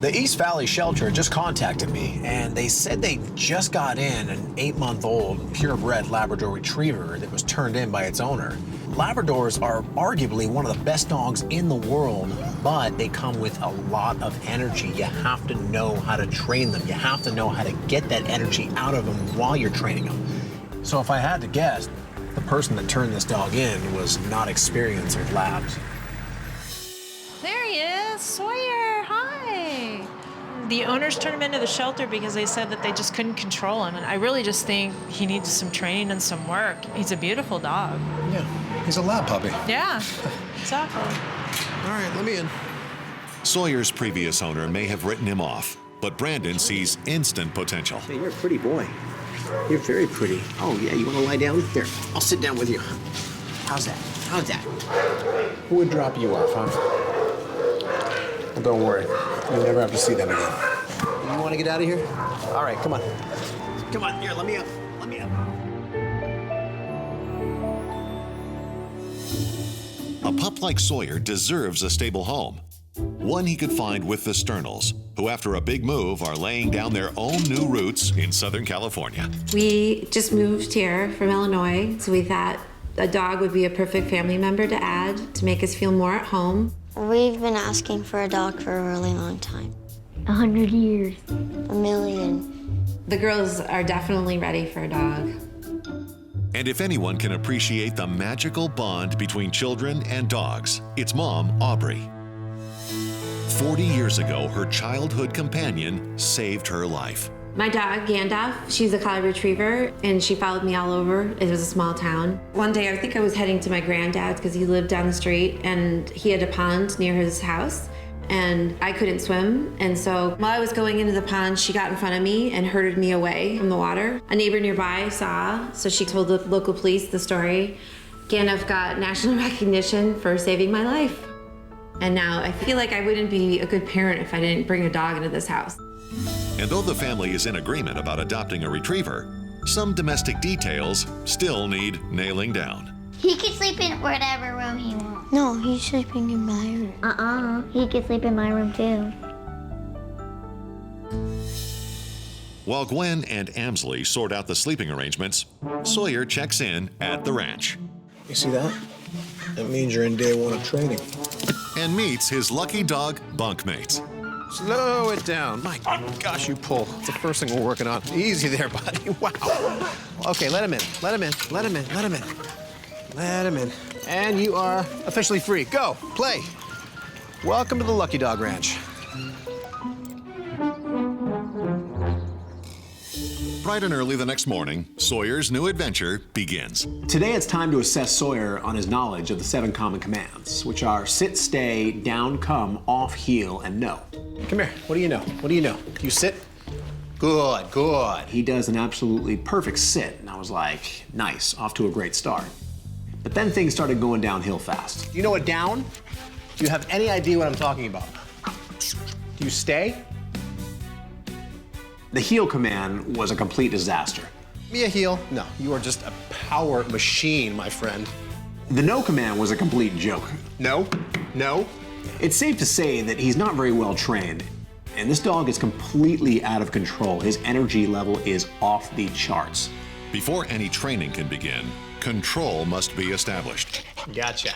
The East Valley Shelter just contacted me, and they said they just got in an 8-month-old purebred Labrador Retriever that was turned in by its owner. Labradors are arguably one of the best dogs in the world, but they come with a lot of energy. You have to know how to train them. You have to know how to get that energy out of them while you're training them. So if I had to guess, the person that turned this dog in was not experienced with labs. There he is, Sawyer, hi. The owners turned him into the shelter because they said that they just couldn't control him. And I really just think he needs some training and some work. He's a beautiful dog. Yeah, he's a lab puppy. Yeah, exactly. All right, let me in. Sawyer's previous owner may have written him off, but Brandon sees instant potential. Hey, you're a pretty boy. You're very pretty. Oh, yeah, you want to lie down? There, I'll sit down with you. How's that? How's that? Who would drop you off, huh? Well, don't worry. You'll never have to see them again. You want to get out of here? All right, come on. Come on, here, let me up. Let me up. A pup like Sawyer deserves a stable home. One he could find with the Sternals, who after a big move are laying down their own new roots in Southern California. We just moved here from Illinois, so we thought a dog would be a perfect family member to add to make us feel more at home. We've been asking for a dog for a really long time. 100 years. 1,000,000. The girls are definitely ready for a dog. And if anyone can appreciate the magical bond between children and dogs, it's Mom, Aubrey. 40 years ago, her childhood companion saved her life. My dog, Gandalf, she's a collie retriever, and she followed me all over. It was a small town. One day, I think I was heading to my granddad's because he lived down the street, and he had a pond near his house, and I couldn't swim. And so while I was going into the pond, she got in front of me and herded me away from the water. A neighbor nearby saw, so she told the local police the story. Gandalf got national recognition for saving my life. And now I feel like I wouldn't be a good parent if I didn't bring a dog into this house. And though the family is in agreement about adopting a retriever, some domestic details still need nailing down. He can sleep in whatever room he wants. No, he's sleeping in my room. He can sleep in my room too. While Gwen and Amsley sort out the sleeping arrangements, Sawyer checks in at the ranch. You see that? That means you're in day 1 of training. And meets his lucky dog bunkmates. Slow it down. My gosh, you pull. It's the first thing we're working on. Easy there, buddy. Wow. Okay, let him in. Let him in. Let him in. Let him in. Let him in. And you are officially free. Go. Play. Welcome to the Lucky Dog Ranch. Bright and early the next morning, Sawyer's new adventure begins. Today it's time to assess Sawyer on his knowledge of the 7 common commands, which are sit, stay, down, come, off, heel, and no. Come here. What do you know? What do you know? You sit? Good, good. He does an absolutely perfect sit, and I was like, nice, off to a great start. But then things started going downhill fast. Do you know what down? Do you have any idea what I'm talking about? Do you stay? The heel command was a complete disaster. Me a heel? No, you are just a power machine, my friend. The no command was a complete joke. No, no. It's safe to say that he's not very well trained, and this dog is completely out of control. His energy level is off the charts. Before any training can begin, control must be established. Gotcha.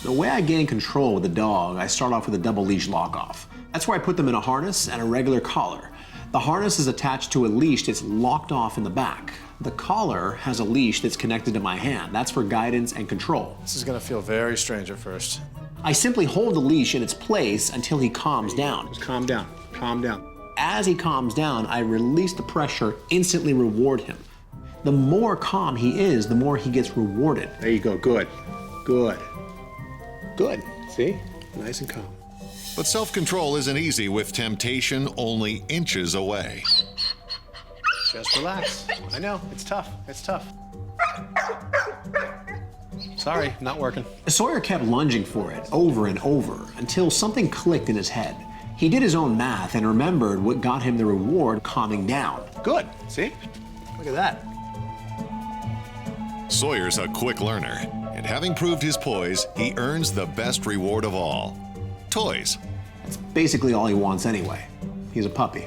The way I gain control with the dog, I start off with a double leash lock-off. That's where I put them in a harness and a regular collar. The harness is attached to a leash that's locked off in the back. The collar has a leash that's connected to my hand. That's for guidance and control. This is gonna feel very strange at first. I simply hold the leash in its place until he calms down. Just calm down, calm down. As he calms down, I release the pressure, instantly reward him. The more calm he is, the more he gets rewarded. There you go, good, good, good. See, nice and calm. But self-control isn't easy with temptation only inches away. Just relax. I know, it's tough, it's tough. Sorry, not working. Sawyer kept lunging for it over and over until something clicked in his head. He did his own math and remembered what got him the reward, calming down. Good, see? Look at that. Sawyer's a quick learner, and having proved his poise, he earns the best reward of all: toys. It's basically all he wants anyway. He's a puppy.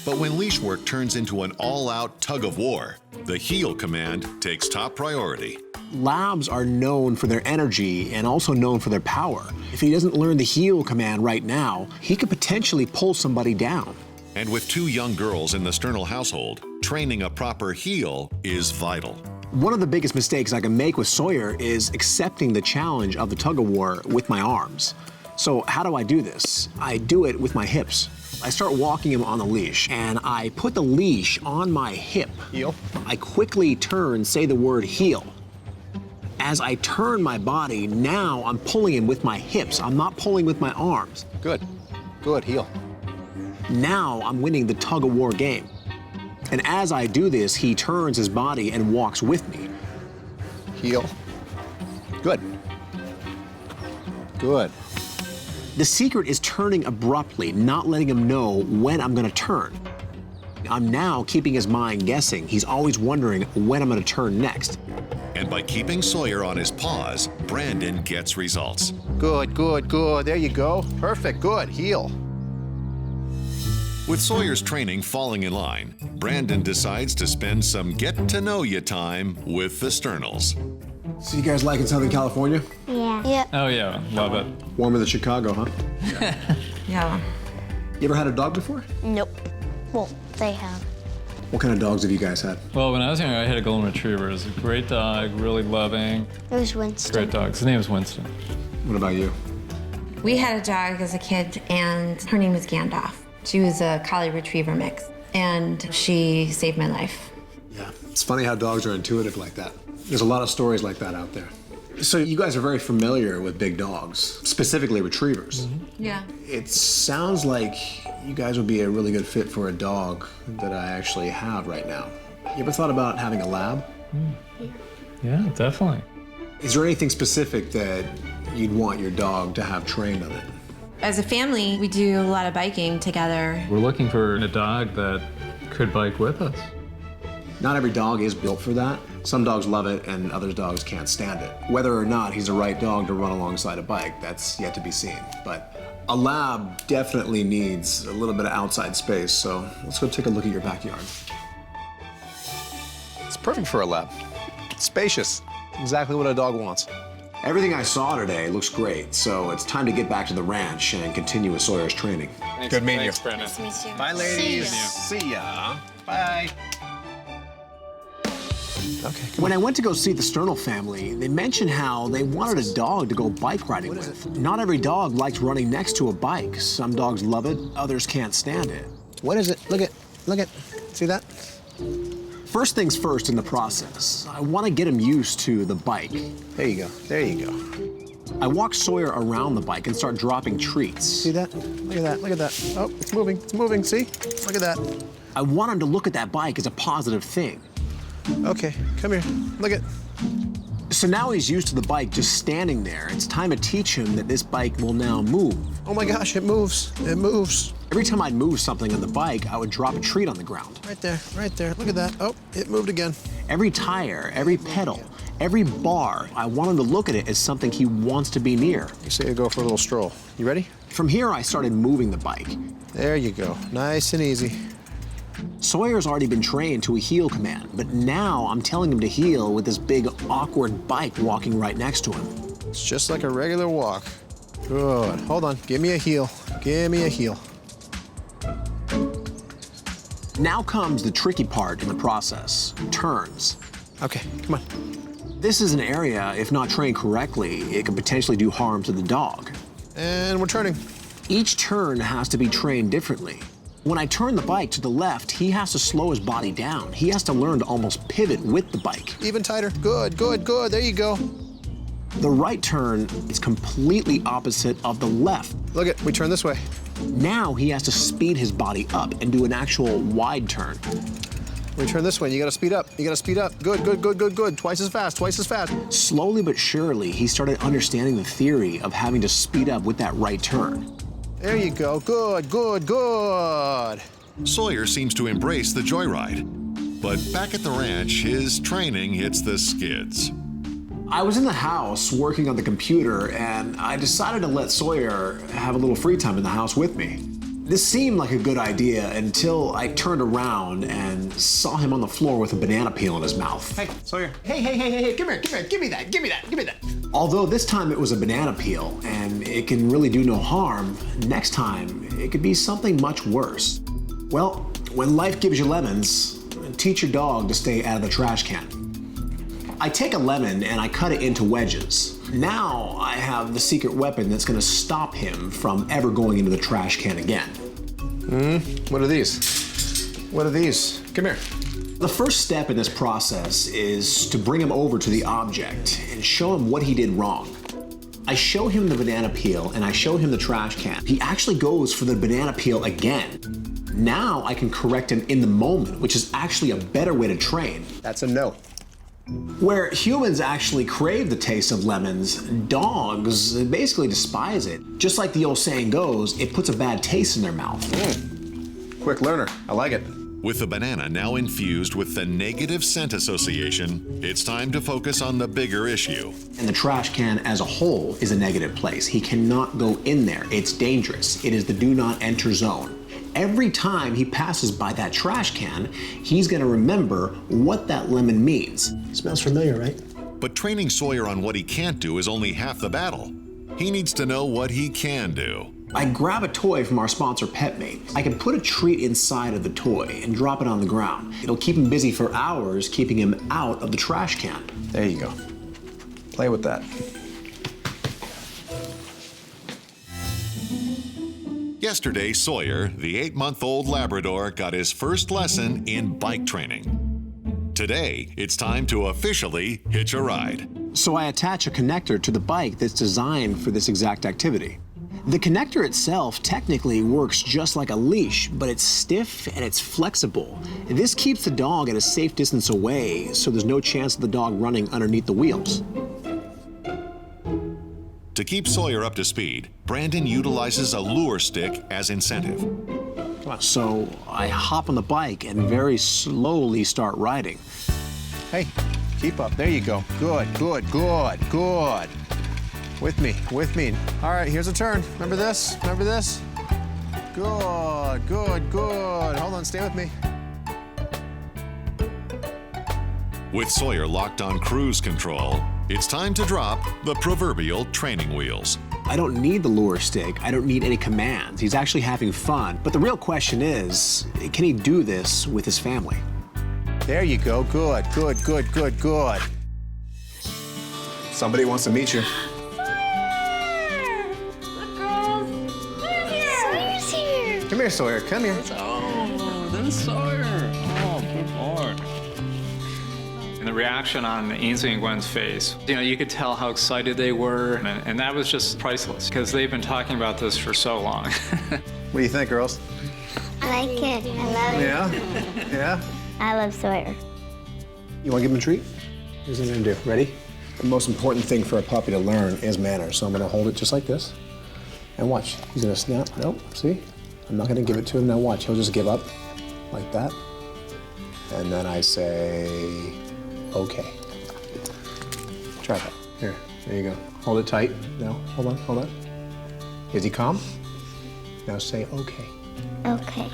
But when leash work turns into an all-out tug of war, the heel command takes top priority. Labs are known for their energy and also known for their power. If he doesn't learn the heel command right now, he could potentially pull somebody down. And with 2 young girls in the Sternal household, training a proper heel is vital. One of the biggest mistakes I can make with Sawyer is accepting the challenge of the tug-of-war with my arms. So how do I do this? I do it with my hips. I start walking him on the leash, and I put the leash on my hip. Heel. I quickly turn, say the word heel. As I turn my body, now I'm pulling him with my hips. I'm not pulling with my arms. Good. Good, heel. Now I'm winning the tug-of-war game. And as I do this, he turns his body and walks with me. Heel. Good. Good. The secret is turning abruptly, not letting him know when I'm gonna turn. I'm now keeping his mind guessing. He's always wondering when I'm gonna turn next. And by keeping Sawyer on his paws, Brandon gets results. Good, good, good. There you go. Perfect, good. Heel. With Sawyer's training falling in line, Brandon decides to spend some get-to-know-you time with the Sternals. So you guys liking Southern California? Yeah. Yep. Oh yeah, love it. Warmer than Chicago, huh? Yeah. You ever had a dog before? Nope. Well, they have. What kind of dogs have you guys had? Well, when I was younger, I had a Golden Retriever. It was a great dog, really loving, It was Winston. great dog. His name is Winston. What about you? We had a dog as a kid, and her name was Gandalf. She was a Collie Retriever mix, and she saved my life. Yeah, it's funny how dogs are intuitive like that. There's a lot of stories like that out there. So you guys are very familiar with big dogs, specifically retrievers. Yeah. It sounds like you guys would be a really good fit for a dog that I actually have right now. You ever thought about having a lab? Yeah, definitely. Is there anything specific that you'd want your dog to have trained on it? As a family, we do a lot of biking together. We're looking for a dog that could bike with us. Not every dog is built for that. Some dogs love it and other dogs can't stand it. Whether or not he's the right dog to run alongside a bike, that's yet to be seen. But a lab definitely needs a little bit of outside space, so let's go take a look at your backyard. It's perfect for a lab. It's spacious. Exactly what a dog wants. Everything I saw today looks great, so it's time to get back to the ranch and continue with Sawyer's training. Thanks, Good meeting you. Thanks, Brandon. Nice to meet you. Bye, ladies. See ya. See ya. Bye. Okay, come When I went to go see the Sternal family, they mentioned how they wanted a dog to go bike riding with. Not every dog likes running next to a bike. Some dogs love it, others can't stand it. What is it? Look at. See that? First things first in the process, I want to get him used to the bike. There you go. There you go. I walk Sawyer around the bike and start dropping treats. See that? Look at that. Look at that. Oh, it's moving. It's moving. See? Look at that. I want him to look at that bike as a positive thing. Okay, come here. Look at. So now he's used to the bike just standing there. It's time to teach him that this bike will now move. Oh my gosh, it moves. It moves. Every time I'd move something on the bike, I would drop a treat on the ground. Right there. Right there. Look at that. Oh, it moved again. Every tire, every pedal, every bar, I want him to look at it as something he wants to be near. You say you go for a little stroll. You ready? From here, I started moving the bike. There you go. Nice and easy. Sawyer's already been trained to a heel command, but now I'm telling him to heel with this big, awkward bike walking right next to him. It's just like a regular walk. Good. Hold on. Give me a heel. Give me a heel. Now comes the tricky part in the process, turns. Okay, come on. This is an area, if not trained correctly, it could potentially do harm to the dog. And we're turning. Each turn has to be trained differently. When I turn the bike to the left, he has to slow his body down. He has to learn to almost pivot with the bike. Even tighter. Good, good, good. There you go. The right turn is completely opposite of the left. Look it. We turn this way. Now he has to speed his body up and do an actual wide turn. We turn this way. You gotta speed up. You gotta speed up. Good, good, good, good, good. Twice as fast. Twice as fast. Slowly but surely, he started understanding the theory of having to speed up with that right turn. There you go. Good, good, good. Sawyer seems to embrace the joyride. But back at the ranch, his training hits the skids. I was in the house working on the computer, and I decided to let Sawyer have a little free time in the house with me. This seemed like a good idea until I turned around and saw him on the floor with a banana peel in his mouth. Hey, Sawyer. Hey, come here, give me that. Although this time it was a banana peel, and it can really do no harm, next time it could be something much worse. Well, when life gives you lemons, teach your dog to stay out of the trash can. I take a lemon and I cut it into wedges. Now I have the secret weapon that's gonna stop him from ever going into the trash can again. What are these? What are these? Come here. The first step in this process is to bring him over to the object and show him what he did wrong. I show him the banana peel and I show him the trash can. He actually goes for the banana peel again. Now I can correct him in the moment, which is actually a better way to train. That's a no. Where humans actually crave the taste of lemons, dogs basically despise it. Just like the old saying goes, it puts a bad taste in their mouth. Quick learner. I like it. With the banana now infused with the negative scent association, it's time to focus on the bigger issue. And the trash can as a whole is a negative place. He cannot go in there. It's dangerous. It is the do not enter zone. Every time he passes by that trash can, he's gonna remember what that lemon means. Smells familiar, right? But training Sawyer on what he can't do is only half the battle. He needs to know what he can do. I grab a toy from our sponsor PetMate. I can put a treat inside of the toy and drop it on the ground. It'll keep him busy for hours, keeping him out of the trash can. There you go. Play with that. Yesterday, Sawyer, the 8-month-old Labrador, got his first lesson in bike training. Today, it's time to officially hitch a ride. So I attach a connector to the bike that's designed for this exact activity. The connector itself technically works just like a leash, but it's stiff and it's flexible. This keeps the dog at a safe distance away, so there's no chance of the dog running underneath the wheels. To keep Sawyer up to speed, Brandon utilizes a lure stick as incentive. So I hop on the bike and very slowly start riding. Hey, keep up. There you go. Good. With me. All right, here's a turn. Remember this? Good. Hold on, stay with me. With Sawyer locked on cruise control, it's time to drop the proverbial training wheels. I don't need the lure stick. I don't need any commands. He's actually having fun. But the real question is, can he do this with his family? There you go. Good. Somebody wants to meet you. Sawyer's here. Come here, Sawyer. Come here. Oh, there's Sawyer. Oh, good boy. And the reaction on Ainsley and Gwen's face, you could tell how excited they were, and that was just priceless, because they've been talking about this for so long. What do you think, girls? I like it. I love it. Yeah? I love Sawyer. You want to give him a treat? Here's what I'm going to do. Ready? The most important thing for a puppy to learn is manners. So I'm going to hold it just like this. And watch. He's going to snap. Nope. See? I'm not going to give it to him. Now watch. He'll just give up like that. And then I say, okay. Try that. Here. There you go. Hold it tight. No. Hold on. Is he calm? Now say, okay. Okay.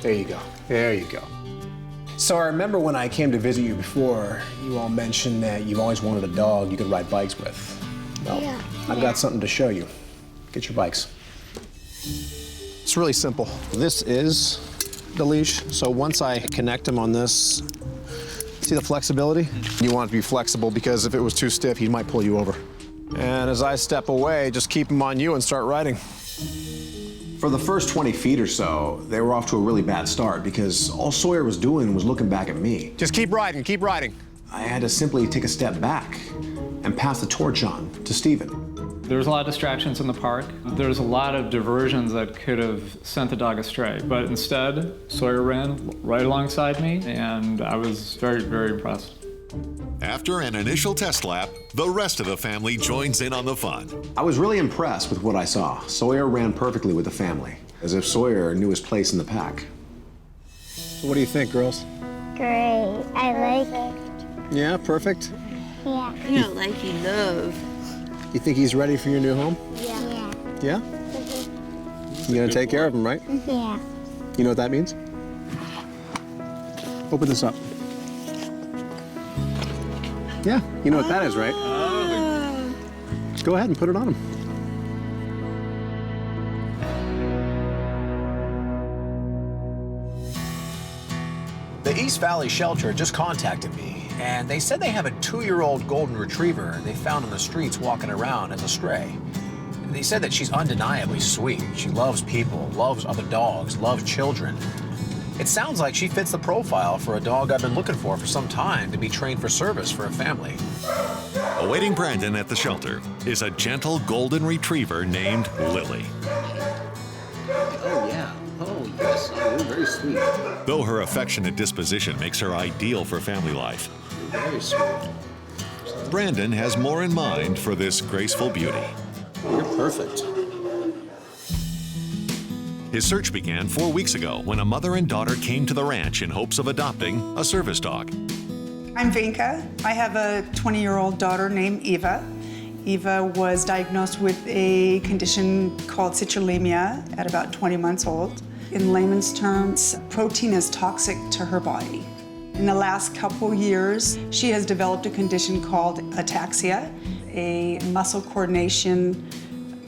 There you go. So I remember when I came to visit you before, you all mentioned that you've always wanted a dog you could ride bikes with. Well, Yeah. I've got something to show you. Get your bikes. It's really simple. This is the leash. So once I connect him on this, see the flexibility? You want it to be flexible because if it was too stiff, he might pull you over. And as I step away, just keep him on you and start riding. For the first 20 feet or so, they were off to a really bad start because all Sawyer was doing was looking back at me. Just keep riding. I had to simply take a step back and pass the torch on to Steven. There's a lot of distractions in the park. There's a lot of diversions that could have sent the dog astray, but instead, Sawyer ran right alongside me, and I was very, very impressed. After an initial test lap, the rest of the family joins in on the fun. I was really impressed with what I saw. Sawyer ran perfectly with the family, as if Sawyer knew his place in the pack. So what do you think, girls? Great. I like it. Yeah, perfect. Yeah. You know, like you love. You think he's ready for your new home? Yeah. Yeah? You're gonna take care of him, right? Yeah. You know what that means? Open this up. Yeah, you know what that is, right? Just go ahead and put it on him. The East Valley Shelter just contacted me, and they said they have a 2-year-old Golden Retriever they found on the streets walking around as a stray. They said that she's undeniably sweet. She loves people, loves other dogs, loves children. It sounds like she fits the profile for a dog I've been looking for some time to be trained for service for a family. Awaiting Brandon at the shelter is a gentle Golden Retriever named Lily. Oh, yeah. Oh, yes. Oh, you're very sweet. Though her affectionate disposition makes her ideal for family life, You're very sweet. Brandon has more in mind for this graceful beauty. You're perfect. His search began 4 weeks ago when a mother and daughter came to the ranch in hopes of adopting a service dog. I'm Vinka. I have a 20-year-old daughter named Eva. Eva was diagnosed with a condition called citrullemia at about 20 months old. In layman's terms, protein is toxic to her body. In the last couple years, she has developed a condition called ataxia, a muscle coordination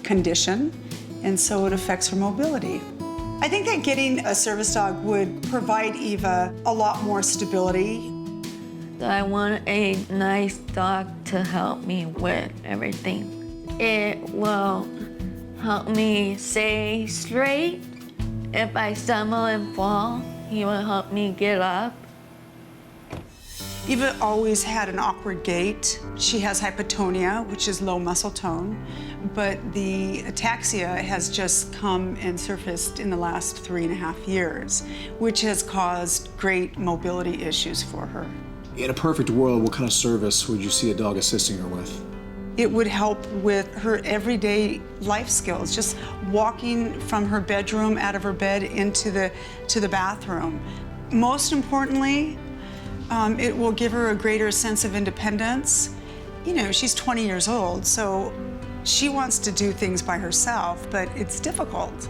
condition, and so it affects her mobility. I think that getting a service dog would provide Eva a lot more stability. I want a nice dog to help me with everything. It will help me stay straight. If I stumble and fall, he will help me get up. Eva always had an awkward gait. She has hypotonia, which is low muscle tone, but the ataxia has just come and surfaced in the last 3.5 years, which has caused great mobility issues for her. In a perfect world, what kind of service would you see a dog assisting her with? It would help with her everyday life skills, just walking from her bedroom, out of her bed, into the bathroom. Most importantly, it will give her a greater sense of independence. You know, she's 20 years old, so she wants to do things by herself, but it's difficult.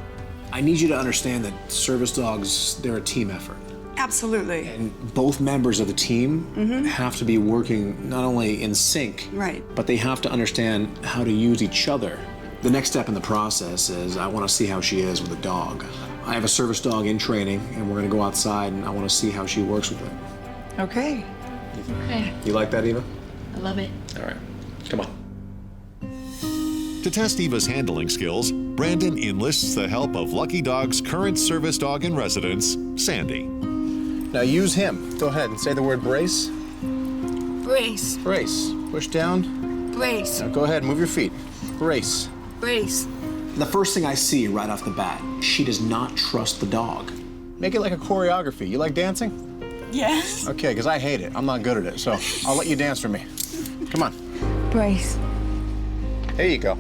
I need you to understand that service dogs, they're a team effort. Absolutely. And both members of the team have to be working not only in sync, Right. but they have to understand how to use each other. The next step in the process is I want to see how she is with a dog. I have a service dog in training, and we're going to go outside, and I want to see how she works with it. Okay. Okay, You like that, Eva? I love it. All right. Come on. To test Eva's handling skills, Brandon enlists the help of Lucky Dog's current service dog in residence, Sandy. Now use him. Go ahead and say the word brace. Brace, Brace. Push down. brace, Now go ahead and move your feet. Brace. brace. The first thing I see right off the bat, she does not trust the dog. Make it like a choreography. You like dancing? Yes. Okay, because I hate it. I'm not good at it, so I'll let you dance for me. Come on. Brace. There you go.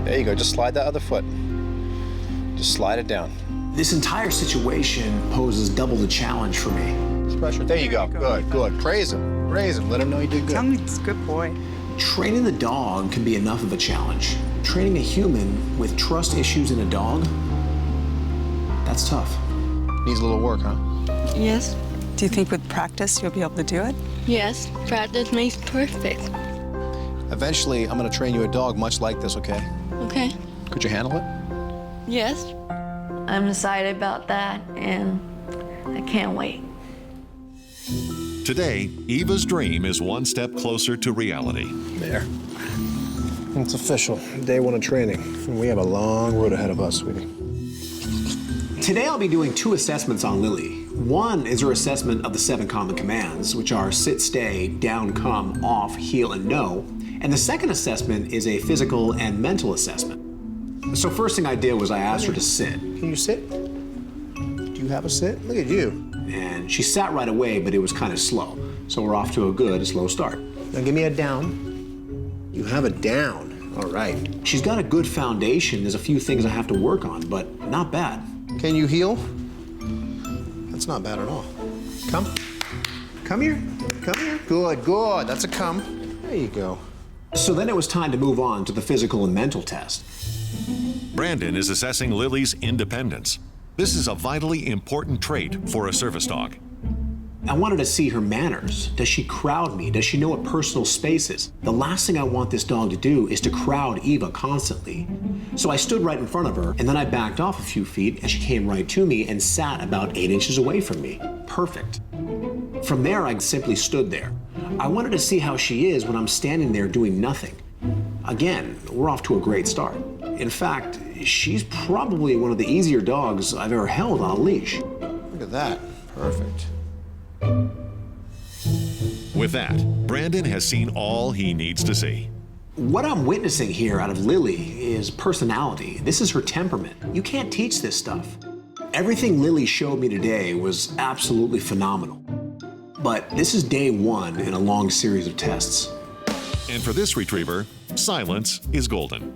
There you go. Just slide that other foot. Just slide it down. This entire situation poses double the challenge for me. Pressure. There you go. Good, good. Praise him. Praise him. Let him know you did good. Tell me it's a good boy. Training the dog can be enough of a challenge. Training a human with trust issues in a dog, that's tough. Needs a little work, huh? Yes, Do you think with practice you'll be able to do it? yes, practice makes perfect. Eventually, I'm gonna train you a dog much like this, okay? Okay, Could you handle it? yes. I'm excited about that, and I can't wait. Today, Eva's dream is one step closer to reality. There. It's official. Day 1 of training. We have a long road ahead of us, sweetie. Today I'll be doing 2 assessments on Lily. One is her assessment of the 7 common commands, which are sit, stay, down, come, off, heel, and no. And the second assessment is a physical and mental assessment. So first thing I did was I asked her to sit. Can you sit? Do you have a sit? Look at you. And she sat right away, but it was kind of slow. So we're off to a good, slow start. Now give me a down. You have a down. All right. She's got a good foundation. There's a few things I have to work on, but not bad. Can you heel? That's not bad at all. Come. Come here. Come here. Good, good. That's a come. There you go. So then it was time to move on to the physical and mental test. Brandon is assessing Lily's independence. This is a vitally important trait for a service dog. I wanted to see her manners. Does she crowd me? Does she know what personal space is? The last thing I want this dog to do is to crowd Eva constantly. So I stood right in front of her, and then I backed off a few feet, and she came right to me and sat about 8 inches away from me. Perfect. From there, I simply stood there. I wanted to see how she is when I'm standing there doing nothing. Again, we're off to a great start. In fact, she's probably one of the easier dogs I've ever held on a leash. Look at that. Perfect. With that, Brandon has seen all he needs to see. What I'm witnessing here out of Lily is personality. This is her temperament. You can't teach this stuff. Everything Lily showed me today was absolutely phenomenal. But this is day one in a long series of tests. And for this retriever, silence is golden.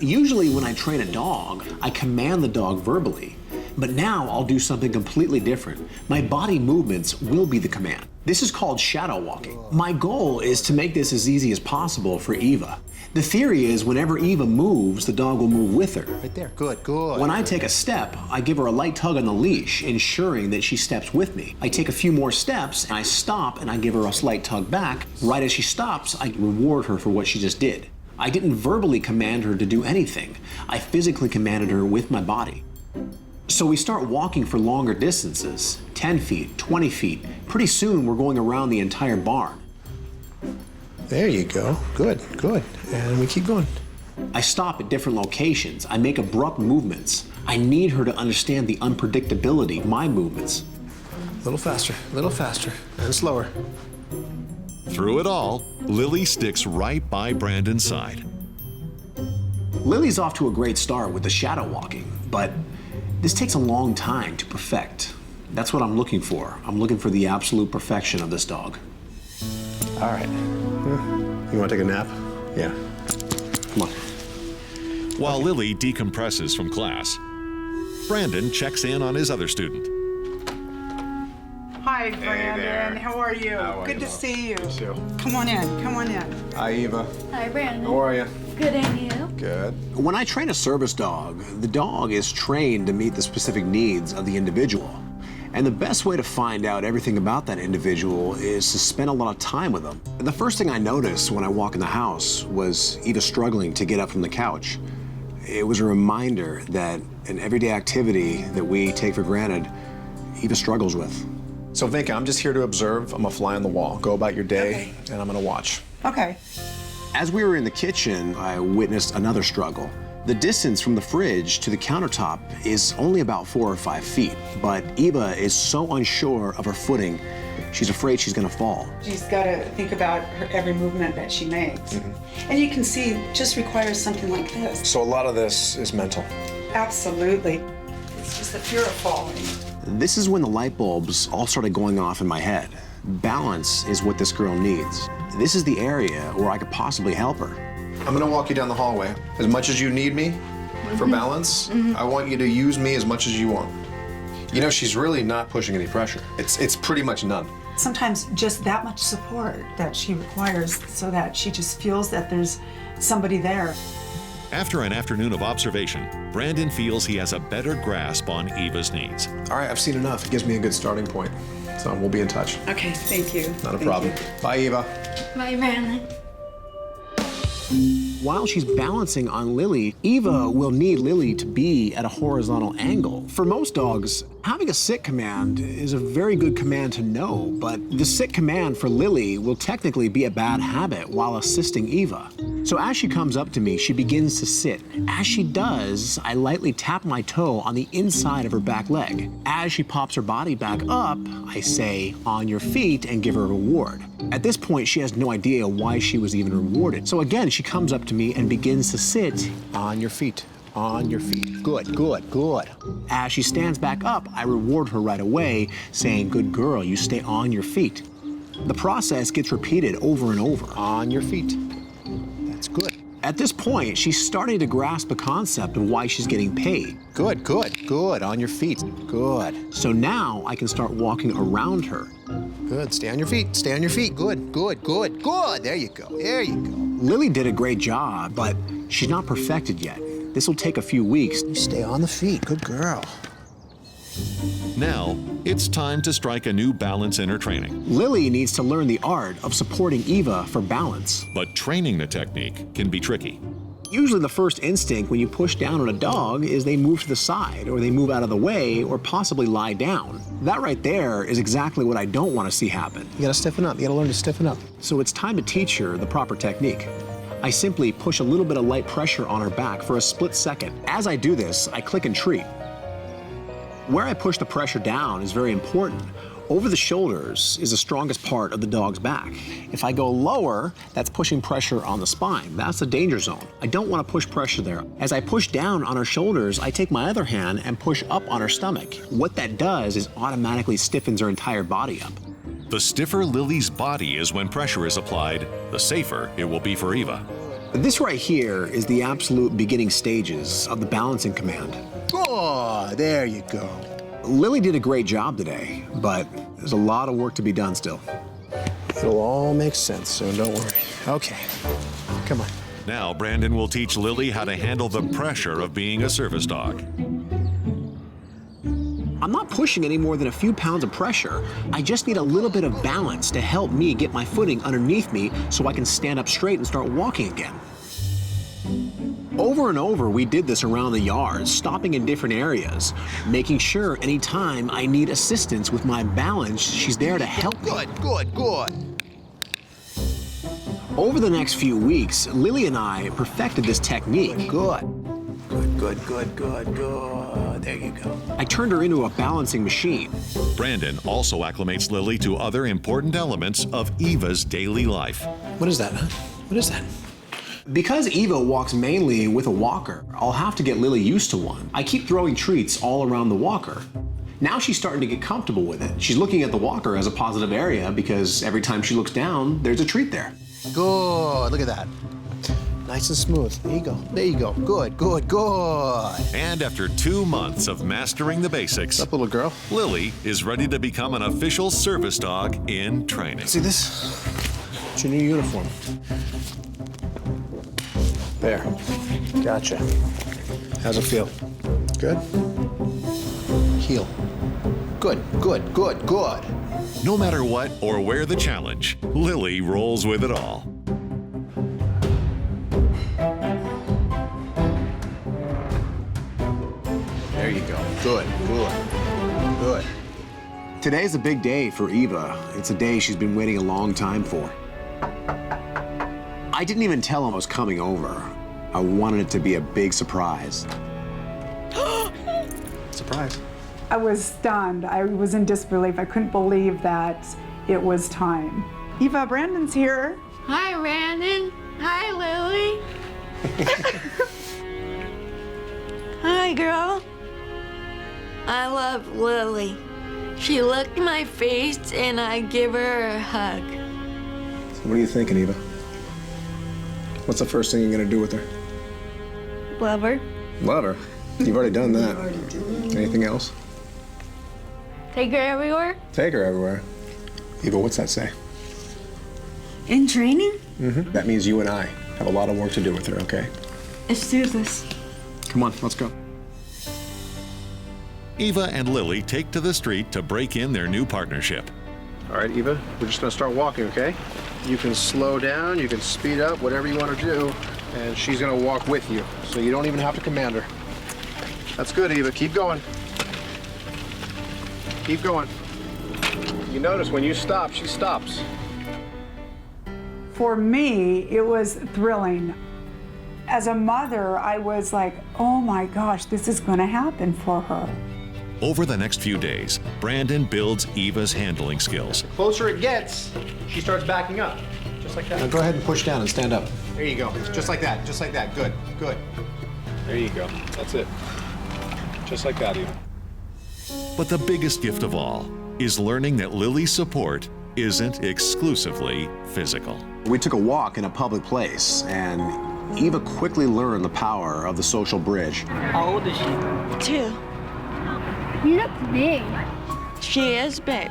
Usually when I train a dog, I command the dog verbally. But now I'll do something completely different. My body movements will be the command. This is called shadow walking. My goal is to make this as easy as possible for Eva. The theory is whenever Eva moves, the dog will move with her. Right there, good, good. When I take a step, I give her a light tug on the leash, ensuring that she steps with me. I take a few more steps, and I stop, and I give her a slight tug back. Right as she stops, I reward her for what she just did. I didn't verbally command her to do anything. I physically commanded her with my body. So we start walking for longer distances, 10 feet, 20 feet. Pretty soon we're going around the entire barn. There you go. Good, good. And we keep going. I stop at different locations. I make abrupt movements. I need her to understand the unpredictability of my movements. A little faster, and slower. Through it all, Lily sticks right by Brandon's side. Lily's off to a great start with the shadow walking, but this takes a long time to perfect. That's what I'm looking for. I'm looking for the absolute perfection of this dog. All right. You want to take a nap? Yeah. Come on. While Lily decompresses from class, Brandon checks in on his other student. Hi, Brandon. How are you? Good to see you. Come on in. Come on in. Hi, Eva. Hi, Brandon. How are you? Good, and you? Good. When I train a service dog, the dog is trained to meet the specific needs of the individual. And the best way to find out everything about that individual is to spend a lot of time with them. And the first thing I noticed when I walk in the house was Eva struggling to get up from the couch. It was a reminder that an everyday activity that we take for granted, Eva struggles with. So, Vinka, I'm just here to observe. I'm a fly on the wall. Go about your day, and I'm gonna watch. Okay. As we were in the kitchen, I witnessed another struggle. The distance from the fridge to the countertop is only about 4 or 5 feet, but Eva is so unsure of her footing, she's afraid she's gonna fall. She's got to think about her every movement that she makes. And you can see it just requires something like this. So a lot of this is mental. Absolutely. It's just the fear of falling. This is when the light bulbs all started going off in my head. Balance is what this girl needs. This is the area where I could possibly help her. I'm gonna walk you down the hallway. As much as you need me for balance, I want you to use me as much as you want. You know, she's really not pushing any pressure. It's pretty much none. Sometimes just that much support that she requires so that she just feels that there's somebody there. After an afternoon of observation, Brandon feels he has a better grasp on Eva's needs. All right, I've seen enough. It gives me a good starting point. So we'll be in touch. Okay, thank you. Not a problem. Bye, Eva. Bye, Brandon. While she's balancing on Lily, Eva will need Lily to be at a horizontal angle. For most dogs, having a sit command is a very good command to know, but the sit command for Lily will technically be a bad habit while assisting Eva. So as she comes up to me, she begins to sit. As she does, I lightly tap my toe on the inside of her back leg. As she pops her body back up, I say, "On your feet," and give her a reward. At this point, she has no idea why she was even rewarded. So again, she comes up to me and begins to sit. On your feet. On your feet. Good, good, good. As she stands back up, I reward her right away, saying, "Good girl, you stay on your feet." The process gets repeated over and over. On your feet. That's good. At this point, she's starting to grasp the concept of why she's getting paid. Good, good, good. On your feet. Good. So now I can start walking around her. Good. Stay on your feet. Stay on your feet. Good, good, good, good. There you go. There you go. Lily did a great job, but she's not perfected yet. This will take a few weeks. You stay on the feet. Good girl. Now, it's time to strike a new balance in her training. Lily needs to learn the art of supporting Eva for balance. But training the technique can be tricky. Usually the first instinct when you push down on a dog is they move to the side, or they move out of the way, or possibly lie down. That right there is exactly what I don't want to see happen. You gotta stiffen up. You gotta learn to stiffen up. So it's time to teach her the proper technique. I simply push a little bit of light pressure on her back for a split second. As I do this, I click and treat. Where I push the pressure down is very important. Over the shoulders is the strongest part of the dog's back. If I go lower, that's pushing pressure on the spine. That's the danger zone. I don't want to push pressure there. As I push down on her shoulders, I take my other hand and push up on her stomach. What that does is automatically stiffens her entire body up. The stiffer Lily's body is when pressure is applied, the safer it will be for Eva. This right here is the absolute beginning stages of the balancing command. Good. There you go. Lily did a great job today, but there's a lot of work to be done still. It'll all make sense soon, don't worry. Okay, come on. Now, Brandon will teach Lily how to handle the pressure of being a service dog. I'm not pushing any more than a few pounds of pressure. I just need a little bit of balance to help me get my footing underneath me so I can stand up straight and start walking again. Over and over, we did this around the yard, stopping in different areas, making sure anytime I need assistance with my balance, she's there to help me. Good, good, good. Over the next few weeks, Lily and I perfected this technique. Good. Good, good, good, good, good. There you go. I turned her into a balancing machine. Brandon also acclimates Lily to other important elements of Eva's daily life. What is that, huh? What is that? Because Eva walks mainly with a walker, I'll have to get Lily used to one. I keep throwing treats all around the walker. Now she's starting to get comfortable with it. She's looking at the walker as a positive area because every time she looks down, there's a treat there. Good, look at that. Nice and smooth. There you go. There you go. Good, good, good. And after 2 months of mastering the basics, What's up, little girl? Lily is ready to become an official service dog in training. See this? It's your new uniform. There. Gotcha. How's it feel? Good? Heel. Good, good, good, good. No matter what or where the challenge, Lily rolls with it all. There you go. Good, good, good. Today's a big day for Eva. It's a day she's been waiting a long time for. I didn't even tell him I was coming over. I wanted it to be a big surprise. Surprise. I was stunned. I was in disbelief. I couldn't believe that it was time. Eva, Brandon's here. Hi, Brandon. Hi, Lily. Hi, girl. I love Lily. She looked in my face and I give her a hug. So what are you thinking, Eva? What's the first thing you're gonna do with her? Love her. Love her. You've already done that. Anything else? Take her everywhere. Take her everywhere. Eva, what's that say? In training? Mm-hmm. That means you and I have a lot of work to do with her, okay? Let's do this. Come on, let's go. Eva and Lily take to the street to break in their new partnership. All right, Eva, we're just gonna start walking, okay? You can slow down, you can speed up, whatever you want to do, and she's gonna walk with you, so you don't even have to command her. That's good, Eva. Keep going. Keep going. You notice when you stop, she stops. For me, it was thrilling. As a mother, I was like, oh my gosh, this is going to happen for her. Over the next few days, Brandon builds Eva's handling skills. The closer it gets, she starts backing up. Just like that. Now go ahead and push down and stand up. There you go. Just like that. Just like that. Good. Good. There you go. That's it. Just like that, Eva. But the biggest gift of all is learning that Lily's support isn't exclusively physical. We took a walk in a public place, and Eva quickly learned the power of the social bridge. How old is she? 2. You look big. She is big.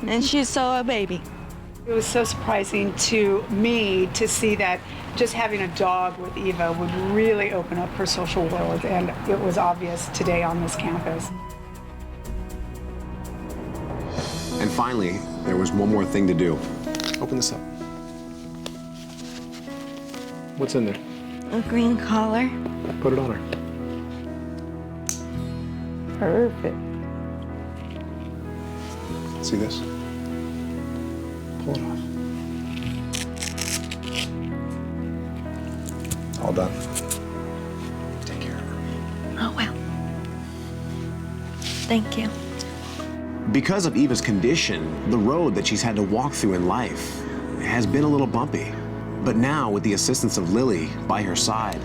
And she's so a baby. It was so surprising to me to see that just having a dog with Eva would really open up her social world, and it was obvious today on this campus. And finally, there was one more thing to do. Open this up. What's in there? A green collar. Put it on her. Perfect. See this? Pull it off. It's all done. Take care of her. Oh, well. Thank you. Because of Eva's condition, the road that she's had to walk through in life has been a little bumpy. But now, with the assistance of Lily by her side,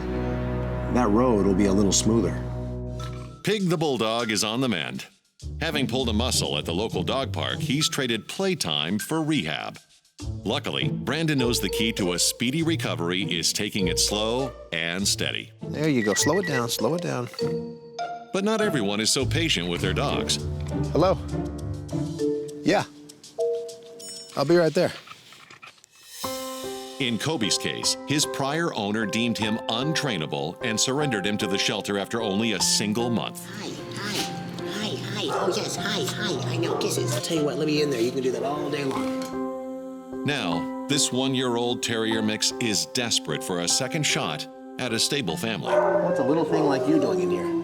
that road will be a little smoother. Pig the Bulldog is on the mend. Having pulled a muscle at the local dog park, he's traded playtime for rehab. Luckily, Brandon knows the key to a speedy recovery is taking it slow and steady. There you go. Slow it down, slow it down. But not everyone is so patient with their dogs. Hello? Yeah. I'll be right there. In Kobe's case, his prior owner deemed him untrainable and surrendered him to the shelter after only a single month. Hi. Oh, yes, hi. I know, kisses. I'll tell you what, let me in there. You can do that all day long. Now, this one-year-old Terrier mix is desperate for a second shot at a stable family. What's a little thing like you doing in here?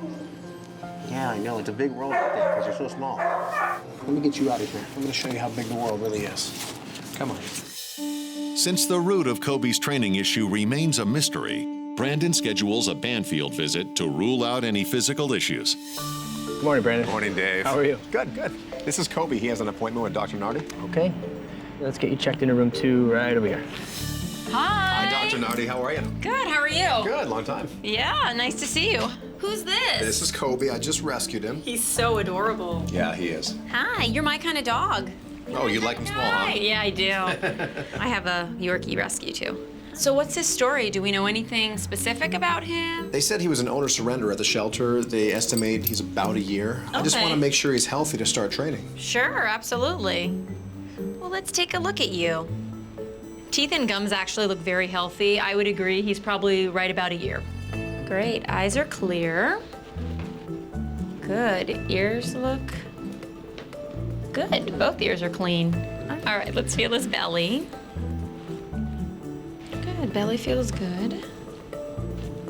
Yeah, I know. It's a big world out there because you're so small. Let me get you out of here. I'm going to show you how big the world really is. Come on. Since the root of Kobe's training issue remains a mystery, Brandon schedules a Banfield visit to rule out any physical issues. Good morning, Brandon. Morning, Dave. How are you? Good. This is Kobe. He has an appointment with Dr. Nardi. Okay. Let's get you checked into room 2 right over here. Hi, Dr. Nardi. How are you? Good, how are you? Good, long time. Yeah, nice to see you. Who's this? This is Kobe. I just rescued him. He's so adorable. Yeah, he is. Hi, you're my kind of dog. Oh, you like him small, huh? Hi, yeah, I do. I have a Yorkie rescue, too. So what's his story? Do we know anything specific about him? They said he was an owner surrender at the shelter. They estimate he's about a year. I just want to make sure he's healthy to start training. Sure, absolutely. Well, let's take a look at you. Teeth and gums actually look very healthy. I would agree he's probably right about a year. Great, eyes are clear. Good, ears look good. Both ears are clean. All right, let's feel his belly. Good, belly feels good.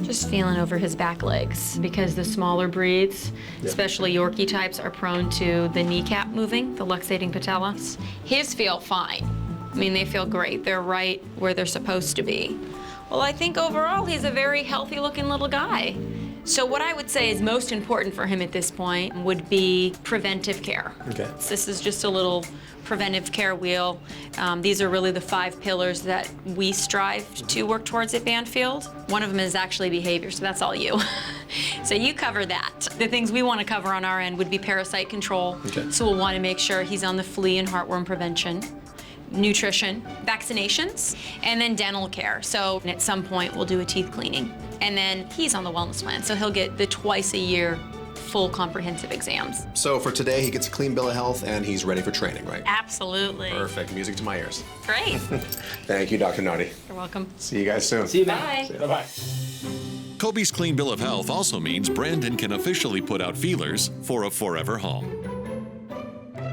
Just feeling over his back legs because the smaller breeds, especially Yorkie types, are prone to the kneecap moving, the luxating patellas. His feel fine. I mean, they feel great. They're right where they're supposed to be. Well, I think overall he's a very healthy looking little guy. So what I would say is most important for him at this point would be preventive care. Okay. So this is just a little preventive care wheel. These are really the 5 pillars that we strive to work towards at Banfield. One of them is actually behavior, so that's all you. So you cover that. The things we want to cover on our end would be parasite control. Okay. So we'll want to make sure he's on the flea and heartworm prevention, nutrition, vaccinations, and then dental care. So at some point we'll do a teeth cleaning. And then he's on the wellness plan, so he'll get the twice a year full comprehensive exams. So for today, he gets a clean bill of health and he's ready for training, right? Absolutely. Perfect. Music to my ears. Great. Thank you, Dr. Nardi. You're welcome. See you guys soon. See you, Bye. Bye-bye. Kobe's clean bill of health also means Brandon can officially put out feelers for a forever home.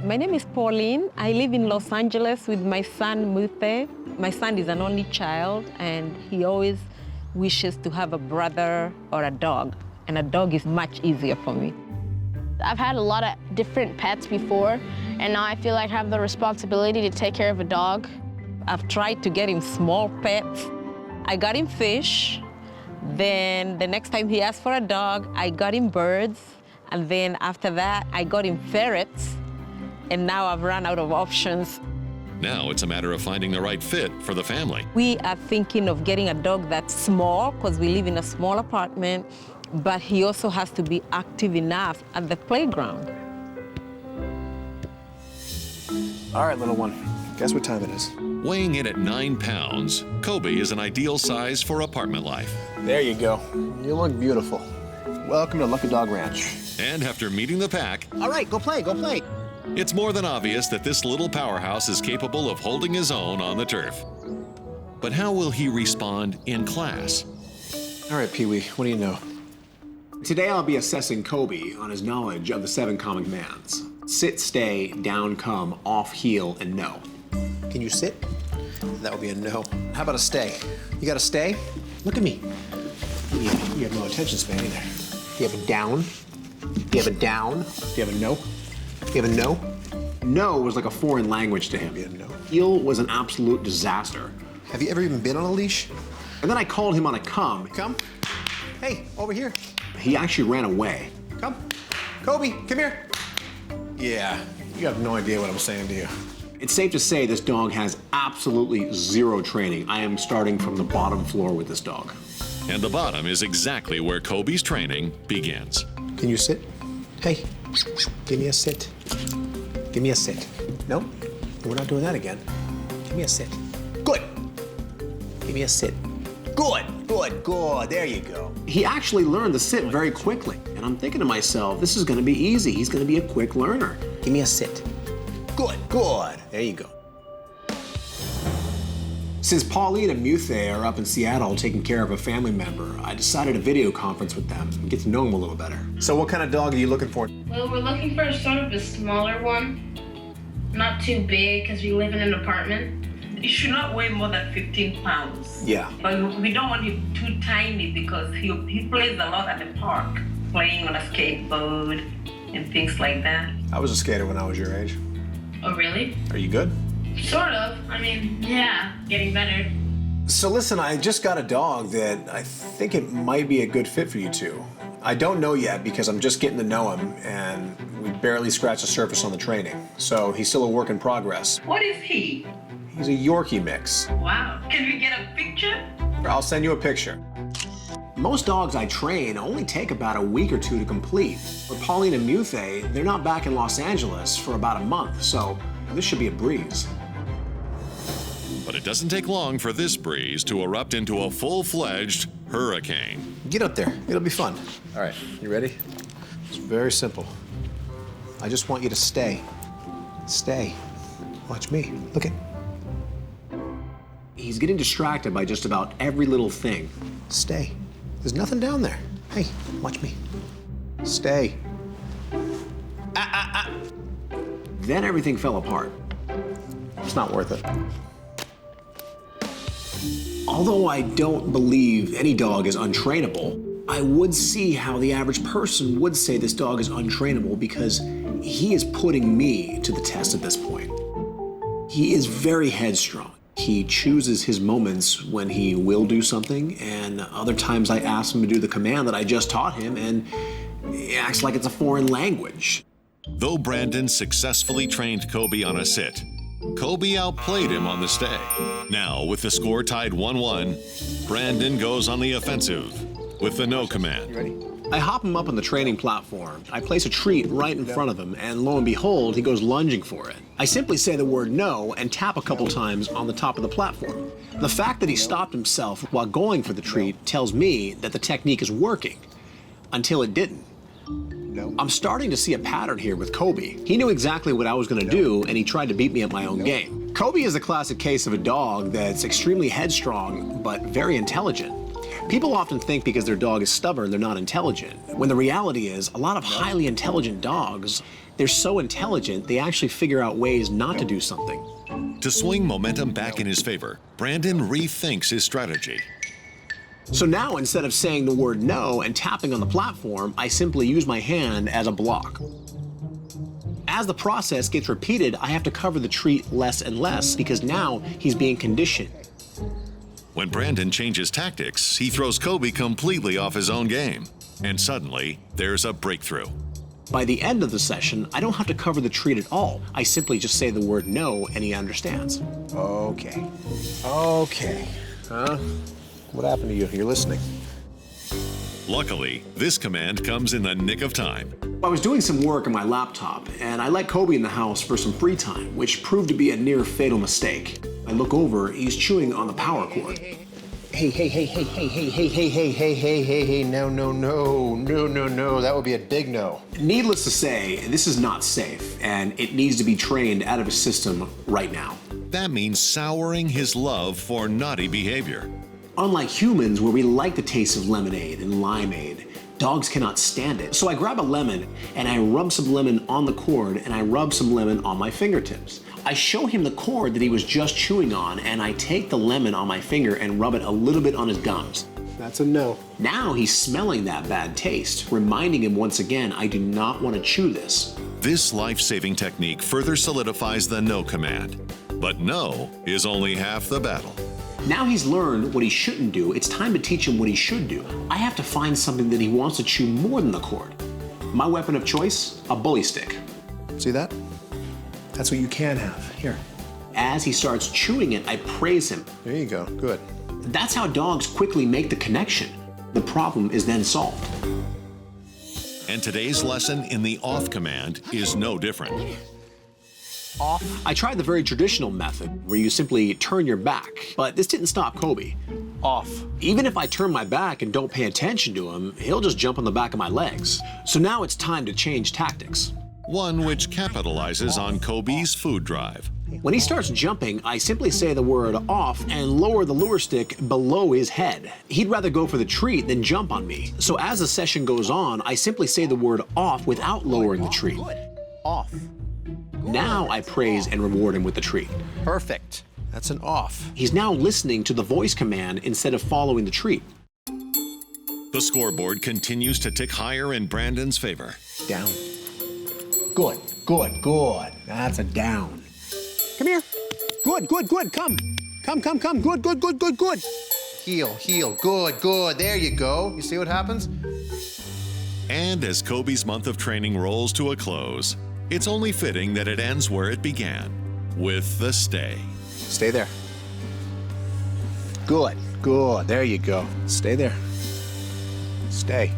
My name is Pauline. I live in Los Angeles with my son, Mute. My son is an only child, and he always wishes to have a brother or a dog, and a dog is much easier for me. I've had a lot of different pets before, and now I feel like I have the responsibility to take care of a dog. I've tried to get him small pets. I got him fish. Then the next time he asked for a dog, I got him birds. And then after that, I got him ferrets. And now I've run out of options. Now it's a matter of finding the right fit for the family. We are thinking of getting a dog that's small because we live in a small apartment, but he also has to be active enough at the playground. All right, little one. Guess what time it is? Weighing in at 9 pounds, Kobe is an ideal size for apartment life. There you go. You look beautiful. Welcome to Lucky Dog Ranch. And after meeting the pack, all right, go play, go play. It's more than obvious that this little powerhouse is capable of holding his own on the turf. But how will he respond in class? All right, Pee-wee, what do you know? Today I'll be assessing Kobe on his knowledge of the 7 common commands. Sit, stay, down, come, off, heel, and no. Can you sit? That would be a no. How about a stay? You got a stay? Look at me. You have no attention span either. Do you have a down? Do you have a down? Do you have a no? Do you have a no? No was like a foreign language to him. You have a no. Heel was an absolute disaster. Have you ever even been on a leash? And then I called him on a come. Come. Hey, over here. He actually ran away. Come. Kobe, come here. Yeah, you have no idea what I'm saying to you. It's safe to say this dog has absolutely zero training. I am starting from the bottom floor with this dog. And the bottom is exactly where Kobe's training begins. Can you sit? Hey, give me a sit. Give me a sit. No, we're not doing that again. Give me a sit. Good. Give me a sit. Good, good, good. There you go. He actually learned to sit very quickly. And I'm thinking to myself, this is going to be easy. He's going to be a quick learner. Give me a sit. Good, good. There you go. Since Pauline and Muthe are up in Seattle taking care of a family member, I decided to video conference with them and get to know them a little better. So what kind of dog are you looking for? Well, we're looking for sort of a smaller one. Not too big, because we live in an apartment. It should not weigh more than 15 pounds. Yeah. But we don't want him too tiny because he plays a lot at the park, playing on a skateboard and things like that. I was a skater when I was your age. Oh, really? Are you good? Sort of. I mean, yeah, getting better. So listen, I just got a dog that I think it might be a good fit for you two. I don't know yet because I'm just getting to know him and we barely scratched the surface on the training. So he's still a work in progress. What is he? He's a Yorkie mix. Wow. Can we get a picture? I'll send you a picture. Most dogs I train only take about a week or two to complete. With Pauline and Muthe, they're not back in Los Angeles for about a month, so this should be a breeze. But it doesn't take long for this breeze to erupt into a full-fledged hurricane. Get up there. It'll be fun. All right, you ready? It's very simple. I just want you to stay. Stay. Watch me. Look at. He's getting distracted by just about every little thing. Stay. There's nothing down there. Hey, watch me. Stay. Then everything fell apart. It's not worth it. Although I don't believe any dog is untrainable, I would see how the average person would say this dog is untrainable because he is putting me to the test at this point. He is very headstrong. He chooses his moments when he will do something, and other times I ask him to do the command that I just taught him, and he acts like it's a foreign language. Though Brandon successfully trained Kobe on a sit, Kobe outplayed him on the stay. Now, with the score tied 1-1, Brandon goes on the offensive with the no command. You ready? I hop him up on the training platform. I place a treat right in front of him, and lo and behold, he goes lunging for it. I simply say the word no and tap a couple times on the top of the platform. The fact that he stopped himself while going for the treat tells me that the technique is working, until it didn't. No. I'm starting to see a pattern here with Kobe. He knew exactly what I was going to do, and he tried to beat me at my own game. Kobe is a classic case of a dog that's extremely headstrong, but very intelligent. People often think because their dog is stubborn, they're not intelligent, when the reality is a lot of highly intelligent dogs, they're so intelligent, they actually figure out ways not to do something. To swing momentum back in his favor, Brandon rethinks his strategy. So now, instead of saying the word no and tapping on the platform, I simply use my hand as a block. As the process gets repeated, I have to cover the treat less and less because now he's being conditioned. When Brandon changes tactics, he throws Kobe completely off his own game. And suddenly, there's a breakthrough. By the end of the session, I don't have to cover the treat at all. I simply just say the word no and he understands. Okay. Okay. Huh? What happened to you? You're listening. Luckily, this command comes in the nick of time. I was doing some work on my laptop, and I let Kobe in the house for some free time, which proved to be a near fatal mistake. I look over, he's chewing on the power cord. Hey, no. That would be a big no. Needless to say, this is not safe, and it needs to be trained out of his system right now. That means souring his love for naughty behavior. Unlike humans, where we like the taste of lemonade and limeade, dogs cannot stand it. So I grab a lemon, and I rub some lemon on the cord, and I rub some lemon on my fingertips. I show him the cord that he was just chewing on, and I take the lemon on my finger and rub it a little bit on his gums. That's a no. Now he's smelling that bad taste, reminding him once again, I do not want to chew this. This life-saving technique further solidifies the no command. But no is only half the battle. Now he's learned what he shouldn't do, it's time to teach him what he should do. I have to find something that he wants to chew more than the cord. My weapon of choice, a bully stick. See that? That's what you can have. Here. As he starts chewing it, I praise him. There you go. Good. That's how dogs quickly make the connection. The problem is then solved. And today's lesson in the off command is no different. Off. I tried the very traditional method where you simply turn your back, but this didn't stop Kobe. Off. Even if I turn my back and don't pay attention to him, he'll just jump on the back of my legs. So now it's time to change tactics. One which capitalizes on Kobe's food drive. When he starts jumping, I simply say the word off and lower the lure stick below his head. He'd rather go for the treat than jump on me. So as the session goes on, I simply say the word off without lowering the treat. Off. Now I praise and reward him with the treat. Perfect. That's an off. He's now listening to the voice command instead of following the treat. The scoreboard continues to tick higher in Brandon's favor. Down. Good. That's a down. Come here. Good. Come. Good. Heel. Good. There you go. You see what happens? And as Kobe's month of training rolls to a close, it's only fitting that it ends where it began, with the stay. Stay there. Good. There you go. Stay there. Stay.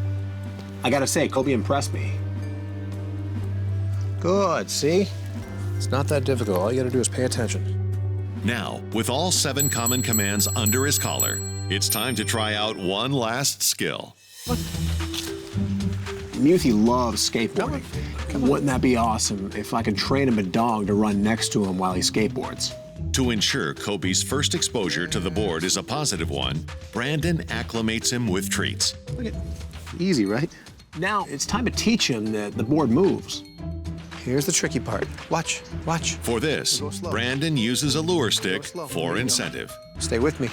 I gotta say, Kobe impressed me. Good, see? It's not that difficult. All you gotta do is pay attention. Now, with all 7 common commands under his collar, it's time to try out one last skill. Muthi loves skateboarding. Wouldn't that be awesome if I could train him a dog to run next to him while he skateboards? To ensure Kobe's first exposure to the board is a positive one, Brandon acclimates him with treats. Look at, easy, right? Now it's time to teach him that the board moves. Here's the tricky part. Watch. For this, Brandon uses a lure stick for incentive. Stay with me.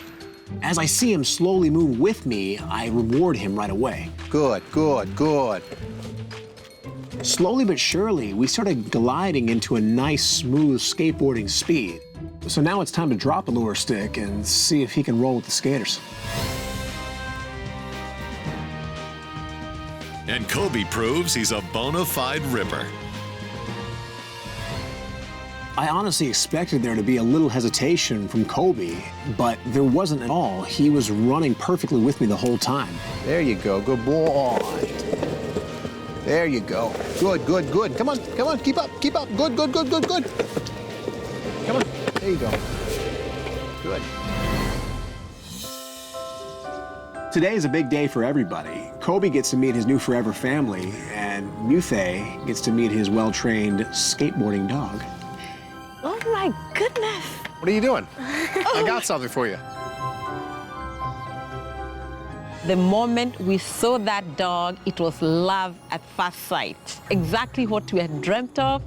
As I see him slowly move with me, I reward him right away. Good. Slowly but surely, we started gliding into a nice, smooth skateboarding speed. So now it's time to drop the lure stick and see if he can roll with the skaters. And Kobe proves he's a bona fide ripper. I honestly expected there to be a little hesitation from Kobe, but there wasn't at all. He was running perfectly with me the whole time. There you go, good boy. There you go. Good. Come on, keep up. Good. Come on, there you go. Good. Today is a big day for everybody. Kobe gets to meet his new forever family, and Muthi gets to meet his well-trained skateboarding dog. Oh my goodness. What are you doing? I got something for you. The moment we saw that dog, it was love at first sight. Exactly what we had dreamt of,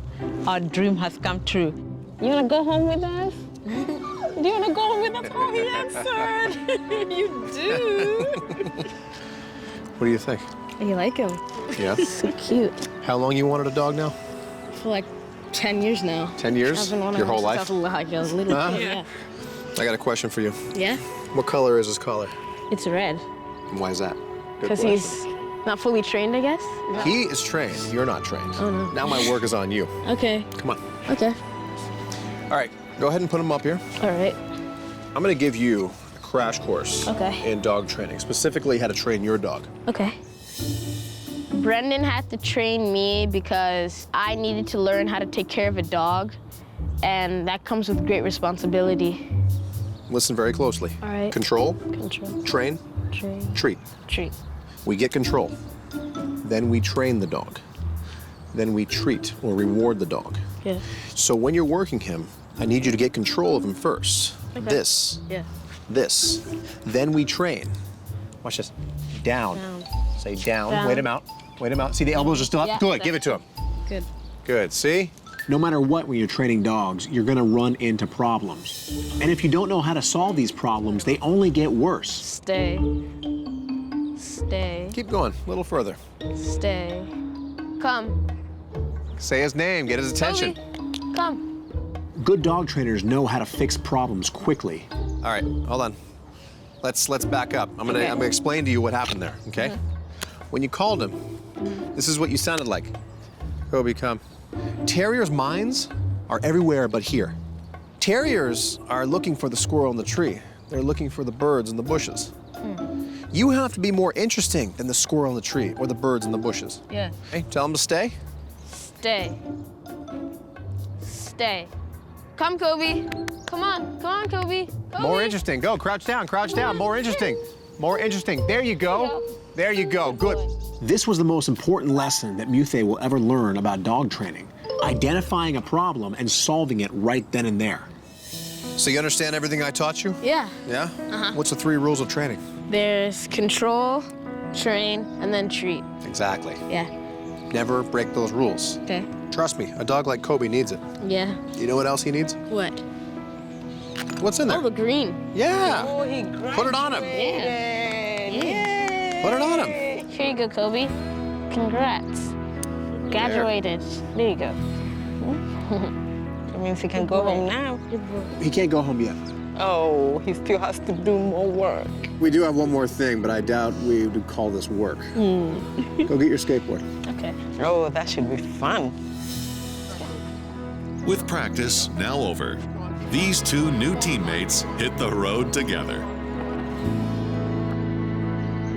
our dream has come true. You want to go home with us? Do you want to go home with us? Oh, he answered. You do. What do you think? You like him? Yeah. So cute. How long you wanted a dog now? For like 10 years now. 10 years? Your whole life? Like a little kid, yeah. I got a question for you. Yeah? What color is his collar? It's red. And why is that? Because he's not fully trained, I guess? He is trained. You're not trained. Oh, no. Now my work is on you. Okay. Come on. Okay. All right, go ahead and put him up here. All right. I'm gonna give you a crash course in dog training, specifically how to train your dog. Okay. Brendan had to train me because I needed to learn how to take care of a dog, and that comes with great responsibility. listen very closely. All right. Control. Control. Train. Train. Treat. Treat. We get control. Then we train the dog. Then we treat or reward the dog. Yeah. So when you're working him, I need you to get control of him first. Okay. This. Yeah. This. Then we train. Watch this. Down. Say down. Down. Wait him out. Wait him out. See, the elbows are still up? Yeah, Good. Give it to him. Good. Good. See? No matter what, when you're training dogs, you're gonna run into problems. And if you don't know how to solve these problems, they only get worse. Stay. Stay. Keep going. A little further. Stay. Come. Say his name. Get his attention. Toby. Come. Good dog trainers know how to fix problems quickly. All right. Hold on. Let's back up. I'm gonna explain to you what happened there. Okay? When you called him, this is what you sounded like. Kobe, come. Terriers' minds are everywhere but here. Terriers are looking for the squirrel in the tree. They're looking for the birds in the bushes. You have to be more interesting than the squirrel in the tree or the birds in the bushes. Yeah. Okay, tell them to stay. Stay. Stay. Come, Kobe. Come on. Come on, Kobe. Kobe. More interesting. Go. Crouch down. Crouch down. More interesting. More interesting. There you go. There you go. Good. This was the most important lesson that Muthe will ever learn about dog training. Identifying a problem and solving it right then and there. So you understand everything I taught you? Yeah. Yeah? Uh-huh. What's the 3 rules of training? There's control, train, and then treat. Exactly. Yeah. Never break those rules. Okay. Trust me, a dog like Kobe needs it. Yeah. You know what else he needs? What? What's in there? Oh, the green. Yeah. Oh, he Put it on him. Yeah. Put it on him. Here you go, Kobe. Congrats. Graduated. There you go. That means he can go home now. He can't go home yet. Oh, he still has to do more work. We do have one more thing, but I doubt we would call this work. Go get your skateboard. Okay. Oh, that should be fun. With practice now over, these 2 new teammates hit the road together.